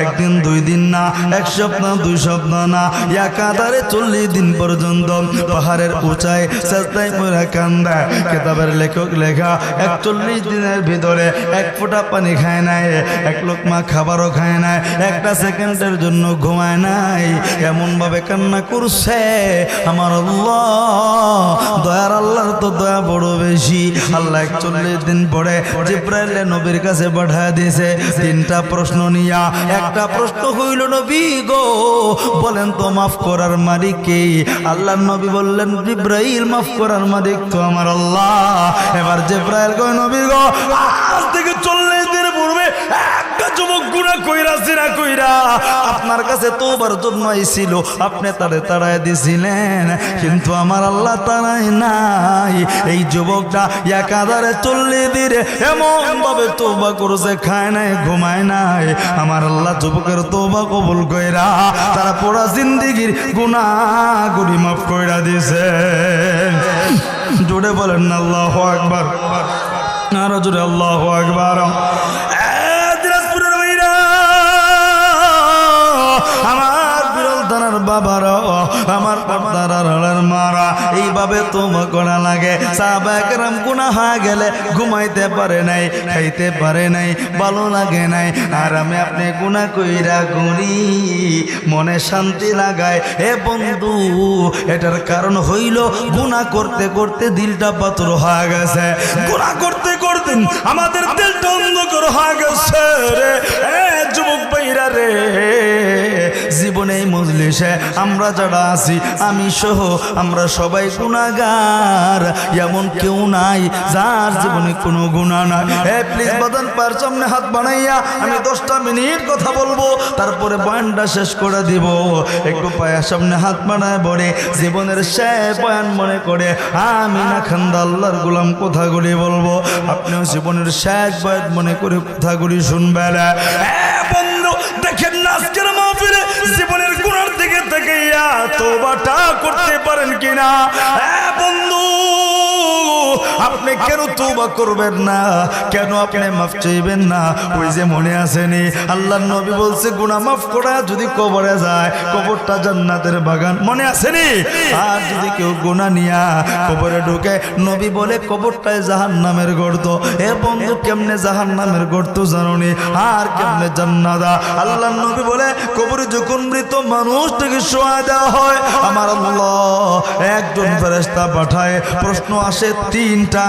C: একদিন 2 দিন না, 1 সপ্তাহ 2 সপ্তাহ না, একাধারে 40 দিন পর্যন্ত পাহাড়ের উঁচায় সাজদায় পড়ে কান্দে। কিতাবের লেখক লেখা 41 দিনের ভিতরে 1 ফোঁটা পানি খায় নাই, 1 লোকমা খাবারও খায় নাই, 1টা সেকেন্ডের জন্য ঘুমায় নাই, এমন ভাবে কান্না করছে। আমার আল্লাহ, দয়ার আল্লাহর তো দয়া বড় বেশি। আল্লাহ 41 দিন পরে জিবরাইল নবীর কাছে পাঠিয়ে দিয়েছে 3টা প্রশ্ন নিয়া। একটা প্রশ্ন হইল, নবী গো বলেন তো মাফ করার মালিক কে? আল্লাহর নবী বললেন, জিবরাইল মাফ করার মালিক তো আমার আল্লাহ। এবার জিবরাইল কয়, নবী গো আজ থেকে 40 দিন পূর্বে একটা যুবক গুনাহ কইরাছে না কইরা আপনার কাছে তওবার জন্য আইছিল, আপনি তারে তাড়ায় দিছিলেন, কিন্তু আমার আল্লাহ তাড়ায় নাই। এই যুবকটা একাধারে 40 দিনে এমন ভাবে তওবা করেছে, খায় নাই, ঘুমায় নাই। আমার আল্লাহ যুবকের তওবা কবুল কইরা তারা পুরা জিন্দেগির গুনাহগুলি মাফ কইরা দিয়েছে। জোরে বলেন না আল্লাহু আকবার, আরো জোরে আল্লাহু আকবার। দিনাজপুরের ভাইরা, আমার বিরল থানার বাবারা, আমার পর্দার আড়ালের মারা, এইভাবে তওবা করা লাগে। সাহাবায়ে কেরাম গুনাহ হয়ে গেলে ঘুমাইতে পারে নাই, খাইতে পারে নাই, ভালো লাগে নাই। আর আমি আপনি গুনাহ কইরা ঘুরি, মনে শান্তি লাগায়। এ বন্ধু, এটার কারণ হইল গুনাহ করতে করতে দিলটা পাথর হয়ে গেছে। গুনাহ করতে করতে আমাদের দিলটা অন্ধকার হয়ে গেছে রে। যুবক ভাইরা রে, জীবনে এই মজলিসে আমরা যারা আছি, আমি সহ আমরা সবাই গুনাহগার, এমন কেউ নাই যার জীবনে কোনো গুনাহ নাই। প্লিজ বাদান পার সামনে হাত বানাইয়া আমি 10টা মিনিট কথা বলবো, তারপরে বয়ানটা শেষ করে দিব। একটু পায়ের সামনে হাত বানায় বলে জীবনের শেষ বয়ান মনে করে আমি না খান্দা আল্লাহর গোলাম কথাগুলি বলবো। আপনিও জীবনের শেষ বয়ান মনে করে কথাগুলি শুনবেন। বন্ধু দেখেন না, আজকের মাহফিলে জীবনের গুনার দিকে তাকাইয়া তওবাটা করতে পারেন কিনা? বন্ধু, আপনি কেন তওবা করবেন না? কেন আপনি মাফ চাইবেন না? ওই যে মনে আসেনি আল্লাহর নবী বলছে, গুনাহ মাফ করা যদি কবরে যায়, কবরটা জান্নাতের বাগান, মনে আসেনি? আর যদি কেউ গুনাহ নিয়া কবরে ঢোকে, নবী বলে কবরটায় জাহান্নামের গর্ত। এ বন্ধু, কেমনে জাহান্নামের গর্ত জানোনি? আর কেমনে জান্নাত? আল্লাহর নবী বলে, কবরে যখন মৃত মানুষটাকে শোয়া দেওয়া হয়, আমার আল্লাহ একজন ফেরেশতা পাঠায়। প্রশ্ন আসে 3টা।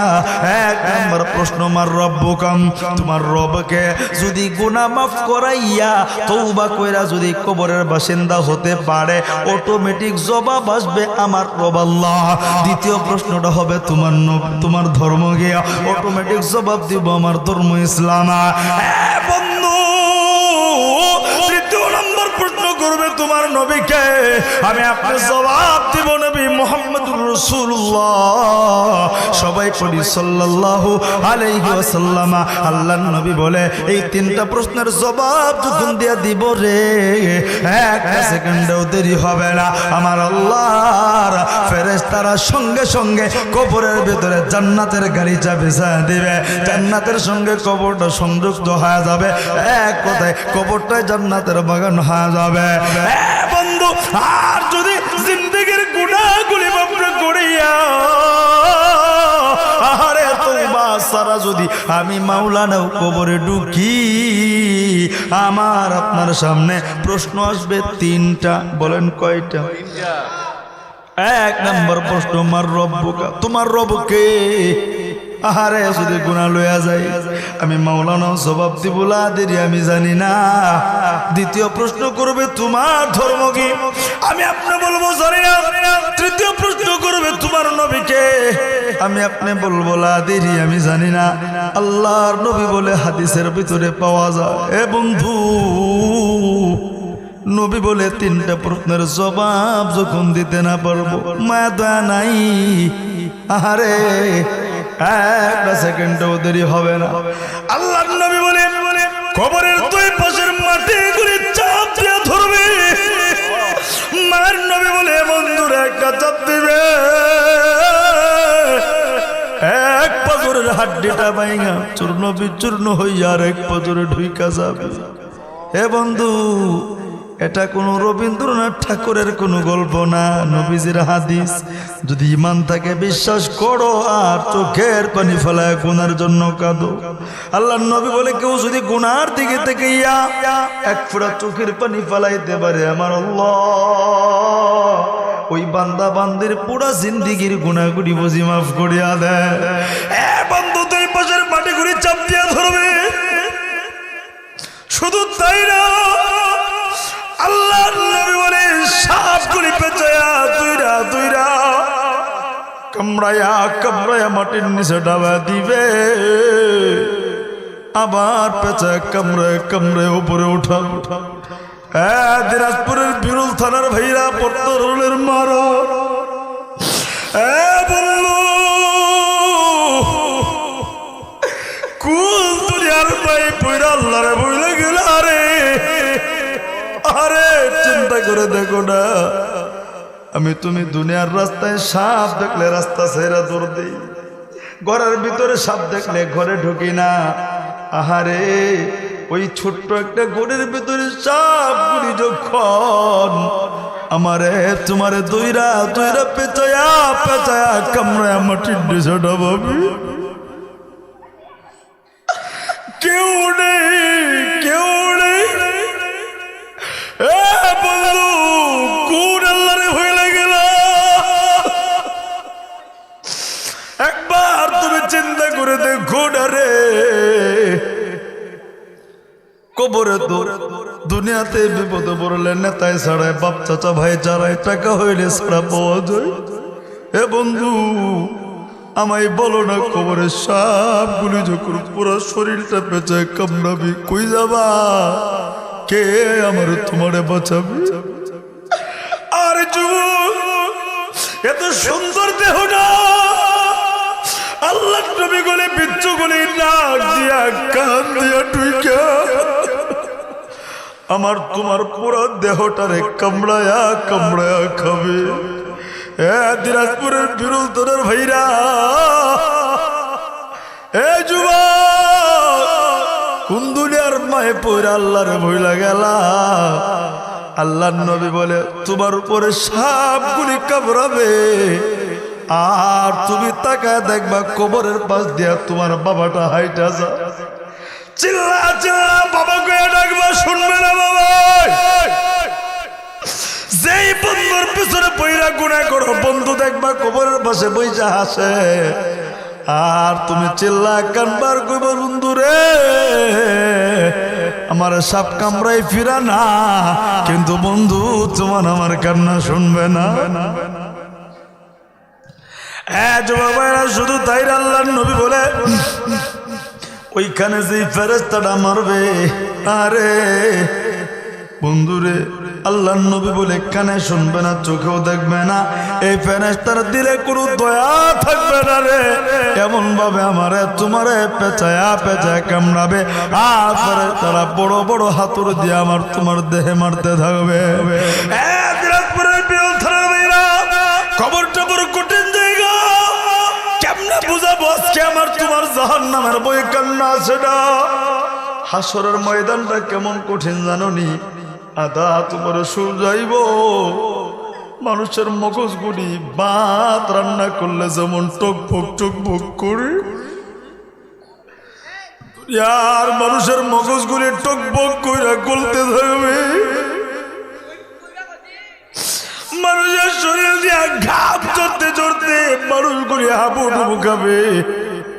C: 1 নম্বর প্রশ্ন, মার রব্বুকাম, তোমার রবকে? যদি গুনাহ মাফ করাইয়া তওবা কইরা যদি কবরের বাসিন্দা হতে পারে, অটোমেটিক জবাব আসবে আমার রব আল্লাহ। দ্বিতীয় প্রশ্নটা হবে, তোমার ধর্ম কি? অটোমেটিক জবাব দিব আমার ধর্ম ইসলাম। বন্ধু, তৃতীয় নম্বর প্রশ্ন করবে, তোমার নবীকে? আমি আপনার জবাব দিব, নবী মুহাম্মদুর রাসূলুল্লাহ। সবাই পড়ি সাল্লাল্লাহু আলাইহি ওয়াসাল্লাম। আল্লাহর নবী বলে, এই 3টা প্রশ্নের জবাব যখন দিয়া দিব রে, 1 সেকেন্ডও দেরি হবে না। আমার আল্লাহর ফেরেশতারা সঙ্গে সঙ্গে কবরের ভিতরে জান্নাতের গাড়িটা বিছায় দিবে। জান্নাতের সঙ্গে কবরটা সংযুক্ত হয়ে যাবে। এক কথায় কবরটাই জান্নাতের বাগান হয়ে যাবে। বন্ধু, আর যদি জিন্দেগির গুনাহগুলি মাফ করিয়া, আরে তওবা সারা যদি আমি মাওলানাও কবরে ঢুকি, আমার আপনার সামনে প্রশ্ন আসবে 3টা। বলেন কয়টা? 1 নম্বর প্রশ্ন, মার রব্বুকা, তোমার রবকে? আহারে যদি গুনাহ লইয়া যায়, আমি মাওলানা জবাব দিব লা দেরি আমি জানি না। দ্বিতীয় প্রশ্ন করবে, তোমার ধর্ম কি? আমি আপনি বলবো জানি না। তৃতীয় প্রশ্ন করবে, তোমার নবীকে? আমি আপনি বলবো লা দেরি আমি জানি না। আল্লাহর নবী বলে হাদিসের ভিতরে পাওয়া যায়। এ বন্ধু, নবী বলে তিনটা প্রশ্নের জবাব যখন দিতে না পারবো মায়া দয়া নাই, আরে একটা সেকেন্ডও দেরি হবে না। আল্লাহর নবী বলে কবরের দুই পাশের মাটি করে চাপ দিয়ে ধরবে। মায়ের নবী বলে বন্ধুর একটা চাপ দিবে, এক পাথরের হাড্ডিটা ভাঙা চূর্ণ বিচূর্ণ হইয়া আর এক পাথরে ঢুইকা যাবে। হে বন্ধু, এটা কোনো রবীন্দ্রনাথ ঠাকুরের কোনো গল্প না, নবীজির হাদিস। যদি ইমান থাকে বিশ্বাস করো আর চোখের পানি ফেলায় গুনার জন্য কাঁদো। আল্লাহর নবী বলে কেউ যদি গুনার দিকে থেকে এক ফোঁটা চোখের পানি ফেলাইতে পারে আমার আল্লাহ ওই বান্দা বান্দির পুরা জিন্দিগির গুনাহগুলি বুঝি মাফ করিয়া দেয়। এ বন্ধু তুই পাশের মাটি ঘুরে চাপ দিয়া ধরবে। শুধু তাই না, আল্লাহর নবী বলে সাপগুলি পেঁচায়া দুইরা কামড়ায়া মাটির নিচে ডাবা দিবে, আবার পেঁচায় কামড়ায় উপরে উঠা। দিনাজপুরের বিরুল থানার ভাইরা পত্তরের মারো বললো কুল দুনিয়ার পাই পইরা আল্লাহরে বইলে গেল। আরে চিন্তা করে দেখো না, আমি তুমি দুনিয়ার রাস্তায় সাপ দেখলে রাস্তা ছেড়ে দৌড় দিই, ঘরের ভিতরে সাপ দেখলে ঘরে ঢুকি না। আহারে ওই ছোট্ট একটা ঘরের ভিতরে সাপগুলি যখন আমারে তোমারে দুইরা পেঁচায়া কামড়ায় মাটির নিচে ডাবাবি, কেউ নেই বললো কোন আল্লাহরে হয়ে গেল। একবার তুমি চিন্তা করে দেখো না রে, কবরে তো দুনিয়াতে বিপদে পড়লে নেতায় ছাড়ায় বাপ চাচা ভাই ছাড়াই টাকা হইলে ছাড়া পাওয়া যায়। এ বন্ধু আমায় বলো না, কবরের সাপগুলি যখন পুরো শরীরটা পেঁচায় কামড়াবি কই যাবা? কে আমার তোমারে বাঁচাবি? আরে যুবক, এত সুন্দর দেহটা আল্লাহ নবী গলে বিচ্ছু গলে নাক দিয়া কান দিয়া টুইকা আমার তোমার পুরো দেহটারে কামড়ায়া খাবে। দিনাজপুরের বিরুল তোর ভাইরা, এ যুবক, কোন দুনিয়ার মায়ে পয়রা আল্লাহরে ভইলা গেলা? আল্লাহর নবী বলে তোমার উপরে সাপগুলি কামড়াবে আর তুমি তাকায় দেখবা কবরের পাশ দিয়া তোমার বাবাটা হাইটা যা। চিল্লা বাবাকে ডাকবা, শুনবে না বাবা? যেই বন্ধুর পিছনে পয়রা গুনাহ করো বন্ধু দেখবা কবরের পাশে বইসা হাসে, আর তুমি চিল্লা কানবার কইব বন্ধু রে আমার সাপ কামড়াই ফিরা না, কিন্তু বন্ধু তোমার আমার কান্না শুনবে না। শুধু তাই আল্লাহর নবী বলে ওইখানে যে ফেরেশতাটা মারবে, আরে বন্ধুরে আল্লাহর নবী বলে কানে শুনবে না, চোখেও দেখবে না, এই ফেরেশতার দিলে কোনো দয়া থাকবে না রে। এমন ভাবে আমারে তোমারে পেঁচায়া কামড়াবে, আর ফেরেশতারা বড় বড় হাতুড়ি দিয়ে আমার তোমার দেহে মারতে থাকবে। দিনাজপুরের বিরল থানার ভাইরা, খবরটা বড় কঠিন জায়গা, কেমনে বুঝাবো আজকে আমার তোমার জাহান্নামের বই কান্না আছে না। হাসরের ময়দানটা কেমন কঠিন জানোনি? আদা তোমার সুজাইব মানুষের মগজগুলি ভাত রান্না করলে যেমন টকবক করে, আর মানুষের মগজগুলি টকবক করে গলতে থাকবে। মানুষের শরীর দিয়ে ঘাপ চড়তে মানুষগুলি হাবুডুবু খাবে।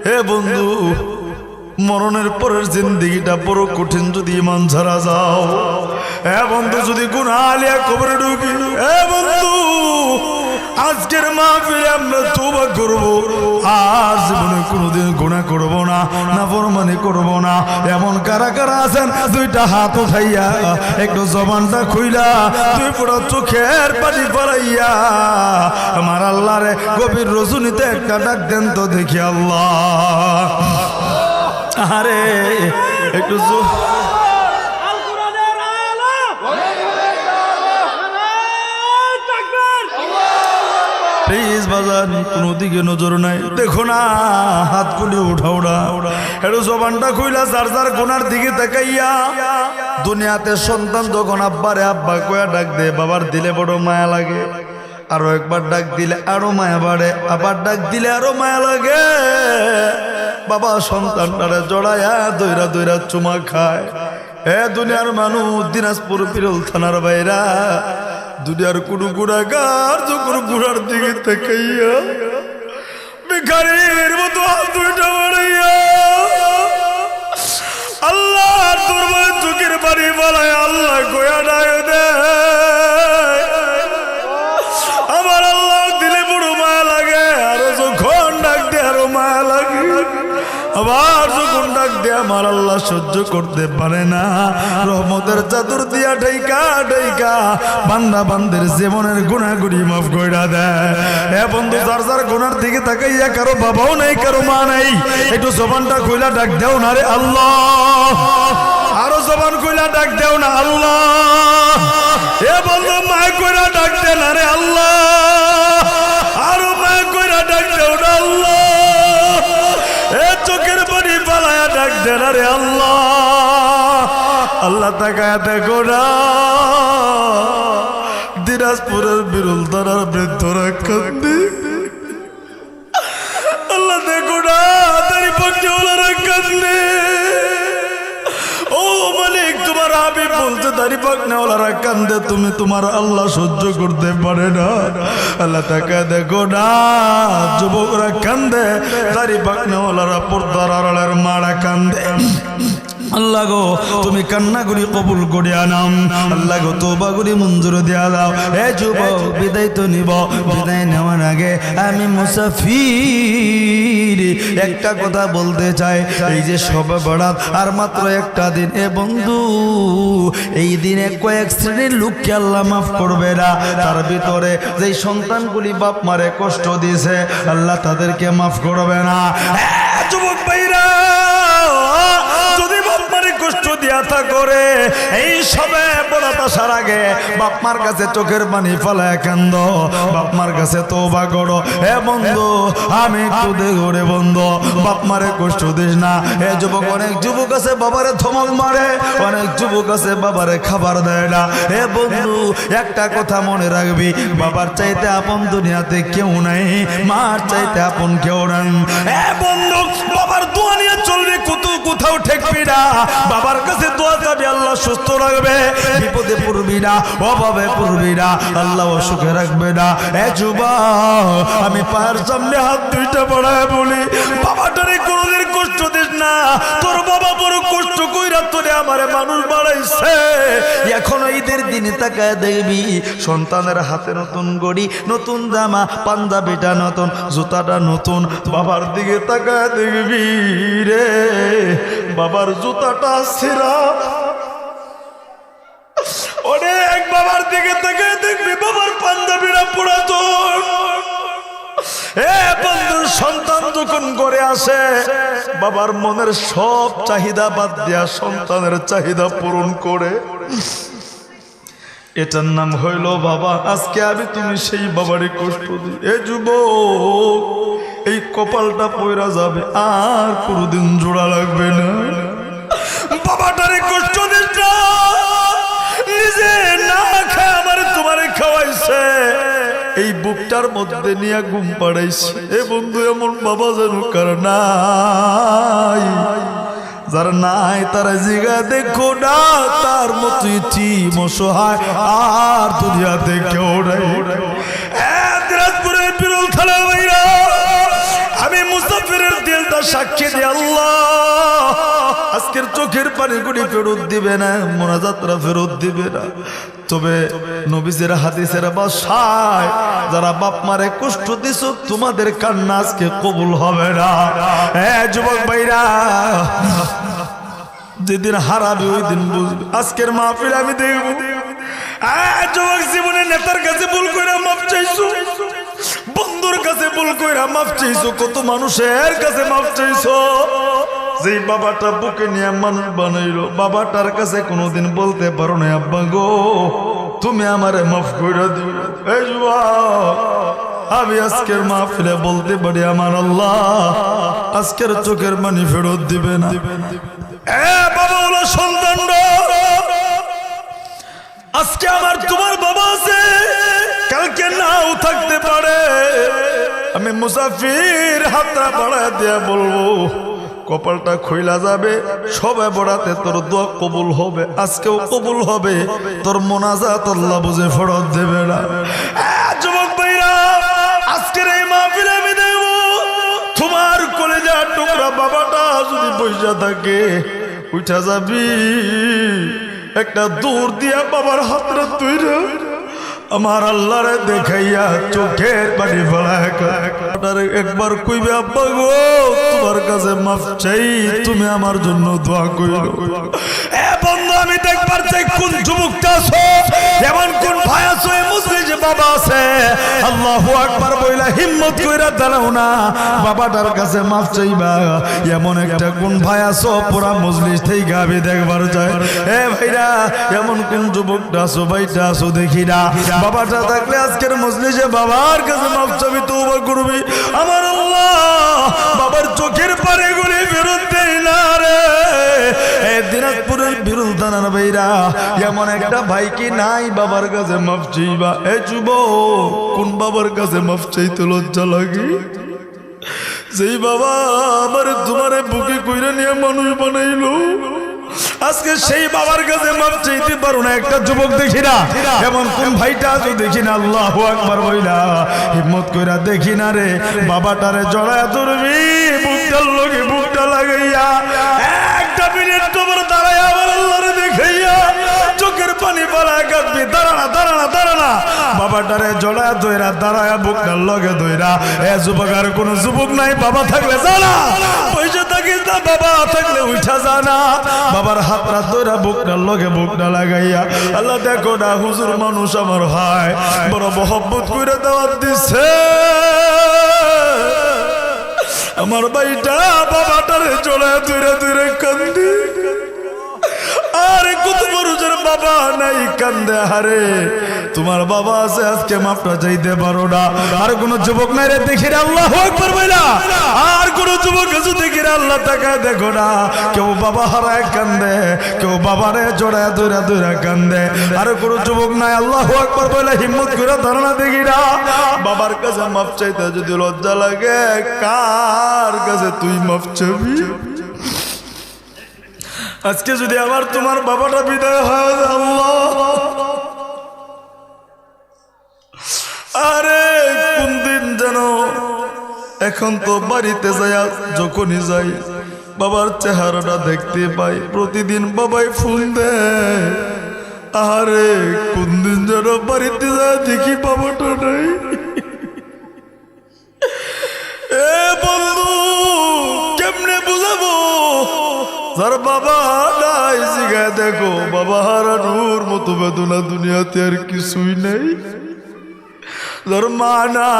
C: হে বন্ধু, মরণের পরের জিন্দেগিটা বড় কঠিন যদি ইমান ছাড়া যাও। হে বন্ধু, যদি গুনাহ লিয়া কবরে ঢুকি, হে বন্ধু আজকের মাহফিলে আমরা তওবা করব, আর জীবনে কোনোদিন গুনাহ করব না, নাফরমানি করব না। এমন কারা কারা আছেন দুইটা হাত উঠাইয়া একটু জবানটা খুইলা দুই পুরো চোখের পানি ফলাইয়া আমার আল্লাহরে গভীর রজনীতে একটা ডাক দেন তো দেখি আল্লাহ। আরে একটু প্লিজ বাজান, কোনো দিকে নজর নাই, দেখো না হাত খুলে উঠাও না, একটু জবানটা খুইলা যার যার গুনার দিকে তাকাইয়া। দুনিয়াতে সন্তান যখন আব্বারে আব্বা কয়া ডাক দে, বাবার দিলে বড় মায়া লাগে, আরো একবার ডাক দিলে আরো মায়া বাড়ে, আবার ডাক দিলে আরো মায়া লাগে। বাবা সন্তানটারে জড়ায়া দইরা দইরা চুমা খায়। এ দুনিয়ার মানুষ, দিনাজপুর বিরল থানার বাইরা, দুনিয়ার কোন গুণাগার যখন গুণার দিকে তাকাইয়া ভিখারির মতো হাত দুইটা বাড়াইয়া আল্লাহর দরবারে চোখের পানি ফেলায় আল্লাহ কয়া ডাক দেয়। আমার আল্লাহ দিলে বড় মায়া লাগে, আরো যখন ডাক দে আরো মায়া লাগে। আবার যখন ডাক দে আমার আল্লাহ সহ্য করতে পারে না, রহমতের চাদর দিয়া ঢাইকা ঢাইকা বান্দা বান্দের জীবনের গুনাহগুলি মাফ কইরা দেয়। এ বন্ধু, যার যার গুনার দিকে তাকাইয়া, কারো বাবাও নাই কারো মা নাই, একটু জবানটা কইলা ডাক দেও না রে আল্লাহ, আরো জবান কইলা ডাক দেও না আল্লাহ। এ বন্ধু, মা কইরা ডাক দে না রে আল্লাহ, আরো মা কইরা ডাক দেও না আল্লাহ। এ চোখের পানি পালায়া ডাক দে না রে আল্লাহ। আল্লাহ তাকায়া দেখো না, দিনাজপুরের বিরল তারার বৃদ্ধরা কান্দে। আল্লাহ দেখো না, দাড়ি পাকনেওয়ালারা কান্দে। ও মালিক, তোমার হাবিব বলছে দাড়ি পাকনেওয়ালারা কান্দে, তুমি তোমার আল্লাহ সহ্য করতে পারে না। আল্লাহ তাকায়া দেখো না, যুবকরা কান্দে, দাড়ি পাকনেওয়ালারা পর্দার আড়ালের মারা কান্দে। আল্লাহ গো, তুমি কান্নাগুলি কবুল করিয়া নাও, আল্লাহ গো তওবাগুলি মঞ্জুর দিয়া দাও। হে যুবক, বিদায় তো নিব, বিদায় নেওয়ার আগে আমি মুসাফির একটা কথা বলতে চাই। এই যে শবে বরাত আর মাত্র একটা দিন, এ বন্ধু, এই দিনে কয়েক শ্রেণীর লোককে আল্লাহ মাফ করবে না। তার ভিতরে যেই সন্তানগুলি বাপ মারে কষ্ট দিয়েছে, আল্লাহ তাদেরকে মাফ করবে না। যুবক ভাইরা, যদি বাপমারে কষ্ট দিয়া তা করে, এই সবে বরাত আসার আগে বাপমার কাছে চোখের পানি ফেলায় কান্দ, বাপমার কাছে তওবা করো। হে বন্ধু, আমি একটু দেখে বন্ধু, বাপমারে কষ্ট দিস না। হে যুবক, অনেক যুবক আছে বাবারে ধমক মারে, অনেক যুবক আছে বাবারে খাবার দেয় না। হে বন্ধু, একটা কথা মনে রাখবি, বাবার চাইতে আপন দুনিয়াতে কেউ নাই, মার চাইতে আপন কেউ নাই। হে বন্ধু, বাবার দোয়া নিয়ে চলবি, কোথাও ঠেকবি না। বাবার কাছে দোয়া চাবি, আল্লাহ সুস্থ রাখবে, বিপদে পড়বি না, অভাবে পড়বি না, আল্লাহ অসুখে রাখবে না। এ যুবক, আমি পায়ের সামনে হাত দুইটা বাড়ায় বলি, বাবাটারে কোনোদিন কষ্ট দিস না। তোর বাবা বড় কষ্ট কইরা তোরে আমারে মানুষ বাড়াইছে। এখন ঈদের দিনে তাকায় দেখবি সন্তানের হাতে নতুন গড়ি, নতুন জামা, পাঞ্জাবিটা নতুন, জুতাটা নতুন। বাবার দিকে তাকায় দেখবি রে, বাবার জুতাটা ছেঁড়া। অনেক বাবার দিকে তাকায় দেখবি বাবার পাঞ্জাবিটা পুরাতন। এ বন্ধু, সন্তান যখন করে আসে, বাবার মনের সব চাহিদা বাদ দিয়া সন্তানের চাহিদা পূরণ করে। এটার নাম হইল বাবা। আজকে আমি তুমি সেই বাবারই কষ্ট দিই। এ যুবক, এই কপালটা পয়রা যাবে, আর কোনোদিন জোড়া লাগবে না। বাবাটারে কষ্ট দিস না, নিজে না খায় আমার তোমারে খাওয়াইছে, এই বুকটার মধ্যে নিয়ে ঘুম পাড়াইছে। এ বন্ধু, এমন বাবা যেন কার নাই, যারা নাই তারা জিগা দেখো না, তার মতো ইতিম অসহায় আর দুনিয়াতে কেউ নাই। দিনাজপুরের বিরল থানা ভাইরা, আমি মুসাফিরের দিলটা সাক্ষী দিই, আল্লাহ আজকের চোখের পানিগুলি ফেরত দিবে না, মোনাজাতরা ফেরত দিবে না। তবে নবীজের হাদিসের ভাষায় যারা বাপ মারে কষ্ট দিছ তোমাদের কান্না আজকে কবুল হবে না। যুবক ভাইরা, যেদিন হারাবে ওই দিন বুঝবে। আজকের মাহফিল আমি দেখবো যুবক জীবনে নেতার কাছে ভুল কইরা মাফ চাইছো, বন্ধুর কাছে ভুল কইরা মাফ চাইছো, কত মানুষের কাছে মাফ চাইছো। যেই বাবাটা বুকে নিয়ে মানুষ বানাইলো, বাবাটার কাছে কোনোদিন বলতে পারো না আব্বা গো তুমি আমারে মাফ কইরা দিও। এই যুবক, আমি আজকের মাহফিলে বলতে পারি আমার আল্লাহ আজকের চোখের পানি ফেরত দিবে না। বাবা হলো সন্তান, আজকে আমার তোমার বাবা আছে, কালকে নাও থাকতে পারে। আমি মুসাফির হাতটা বাড়ায় দিয়া বলবো কপালটা খইলা যাবে, সবে বড়াতে তোর দোয়া কবুল হবে, আজকেও কবুল হবে, তোর মোনাজাত আল্লাহ বুঝে ফেরত দেবে না। যুবক ভাইরা, আজকের এই মাহফিলে আমি দেব তোমার কলেজার টুকরা বাবাটা যদি বইসা থাকে উঠা যাবি, একটা দূর দিয়া বাবার হাতটা তৈরি আমার আল্লাহরে দেখাইয়া চোখের পানি ফেলায় একবার কইবে আব্বা গো তোমার কাছে মাফ চাই, তুমি আমার জন্য দোয়া কইরো। বন্ধু, আমি দেখবার চাই কোন যুবকটা আছো, এমন কোন ভাই আছো এই মুসলিমে বাবা আছে, আল্লাহু আকবার বইলা হিম্মত কইরা দাঁড়াও না বাবাটার কাছে মাফ চাইবা। এমন একটা কোন ভাই আছো পুরা মজলিস থেকে আমি দেখবার চাই। ভাইরা, এমন কোন যুবকটা আছো ভাইটা আছো দেখি না, বাবাটা থাকলে আজকের মজলিসে বাবার কাছে মাফ চাবি, তওবা করবি। আমার আল্লাহ বাবার চোখের পানি গুলি ফেরত দেয় না রে। দিনাজপুরের বিরুল থানার ভাইরা, এমন একটা ভাই কি নাই বাবার কাছে মাফ চাইবা? যুবক, কোন বাবার কাছে মাফ চাইতে লজ্জা লাগে? যেই বাবা আমার তোমারে বুকে কইরা নিয়ে মানুষ বানাইলো, আজকে সেই বাবার কাছে মাফ চাইতে পারো না একটা যুবক দেখি না। এমন কোন ভাইটা আছো দেখি না, আল্লাহু আকবার বইলা হিম্মত কইরা দেখি না রে বাবাটারে জড়ায়া ধরবি, বুকটার লগে বুকটা লাগাইয়া একটা মিনিট তোমার দাঁড়াইয়া আমার আল্লাহরে দেখাইয়া চোখের পানি পালায় কাঁদবি। দাঁড়ানা দাঁড়ানা দাঁড়ানা, বাবাটারে জড়ায়া ধইরা দাঁড়ায়া বুকটার লগে ধইরা। যুবক, আর কোন যুবক নাই? বাবা থাকলে জানা পয়সা থাকিস না, বাবা থাকলে উঠা জানা বাবার হাতটা ধইরা বুকটার লগে বুকটা লাগাইয়া। আল্লাহ দেখো না হুজুর মানুষ আমার ভাই বড় মহব্বত করে দাওয়াত দিচ্ছে, আমার ভাইটা বাবাটারে জড়ায়া ধইরা ধইরা কান্দি। আরে কত মানুষের বাবা নাই কান্দে, হারে তোমার বাবা আছে আজকে মাপটা চাইতে পারো না। আর কোন যুবক নাই রে দেখি রে, আল্লাহু আকবার বইলা আর কোন যুবক আছে দেখি রে, আল্লাহ তাকায় দেখো না। কেউ বাবা হারায় কান্দে, কেউ বাবারে জড়ায় ধইরা ধইরা কান্দে। আর কোন যুবক নাই, আল্লাহু আকবার বইলা হিম্মত করে ধারণা দেখি না। বাবার কাছে মাপ চাইতে যদি লজ্জা লাগে, কার কাছে তুই মাপ চাবি? আজকে যদি আবার তোমার বাবাটা বিদায় হয়, আল্লাহ আরে কোন দিন যেন। এখন তো বাড়িতে যাই, যখনই যাই বাবার চেহারাটা দেখতে পাই, প্রতিদিন বাবাই ফোন দেয়। আরে কোন দিন যেন বাড়িতে যায় দেখি বাবাটা নাই। বন্ধু, কেমনে বুঝাবো যার বাবা নাই? জিগায় দেখো, বাবা হারানোর মতো বেদনা দুনিয়াতে আর কিছুই নেই। যার মা না,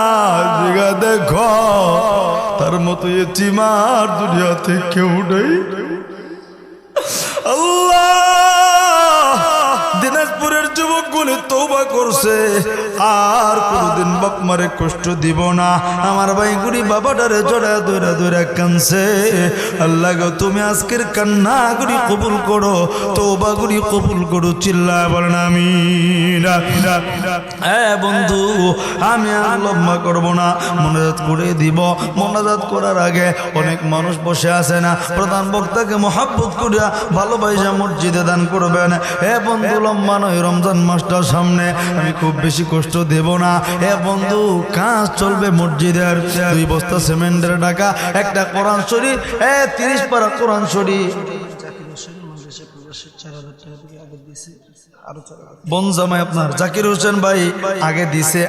C: জিগায় দেখো তার মতো এতিমার দুনিয়াতে কেউ নেই। আল্লাহ, দিনাজপুরের যুবকগুলি তওবা করছে, আর কোনদিন বাপ মারে কষ্ট দিব না। আমার ভাইগুলি বাবাটারে জড়ায় ধইরা ধইরা কানছে। আল্লাহ গো, তুমি আজকের কান্নাগুলি কবুল করো, তওবাগুলি কবুল করো, চিল্লায় বলেন আমিন। বন্ধু, আমি আর লম্বা করব না, মোনাজাত করে দিব। মোনাজাত করার আগে অনেক মানুষ বসে আছে না, প্রধান বক্তাকে মহব্বত করিয়া ভালোবাসা মসজিদে দান করবেন। বন্ধু, লম্বা নয়, রমজান মাসটার সামনে, আমি খুব বেশি কষ্ট দেব না। বন্ধু, কাজ চলবে মসজিদের, 2 বস্তা সিমেন্টের টাকা, একটা কোরআন শরীফ, 30 পারা কোরআন শরীফ
D: হোসেন মাদ্রাসা প্রবাসী 4,000 টাকা থেকে আগে দিয়েছে, আরো 4,000।
C: বোন জামাই আপনার জাকির হোসেন ভাই আগে দিছে।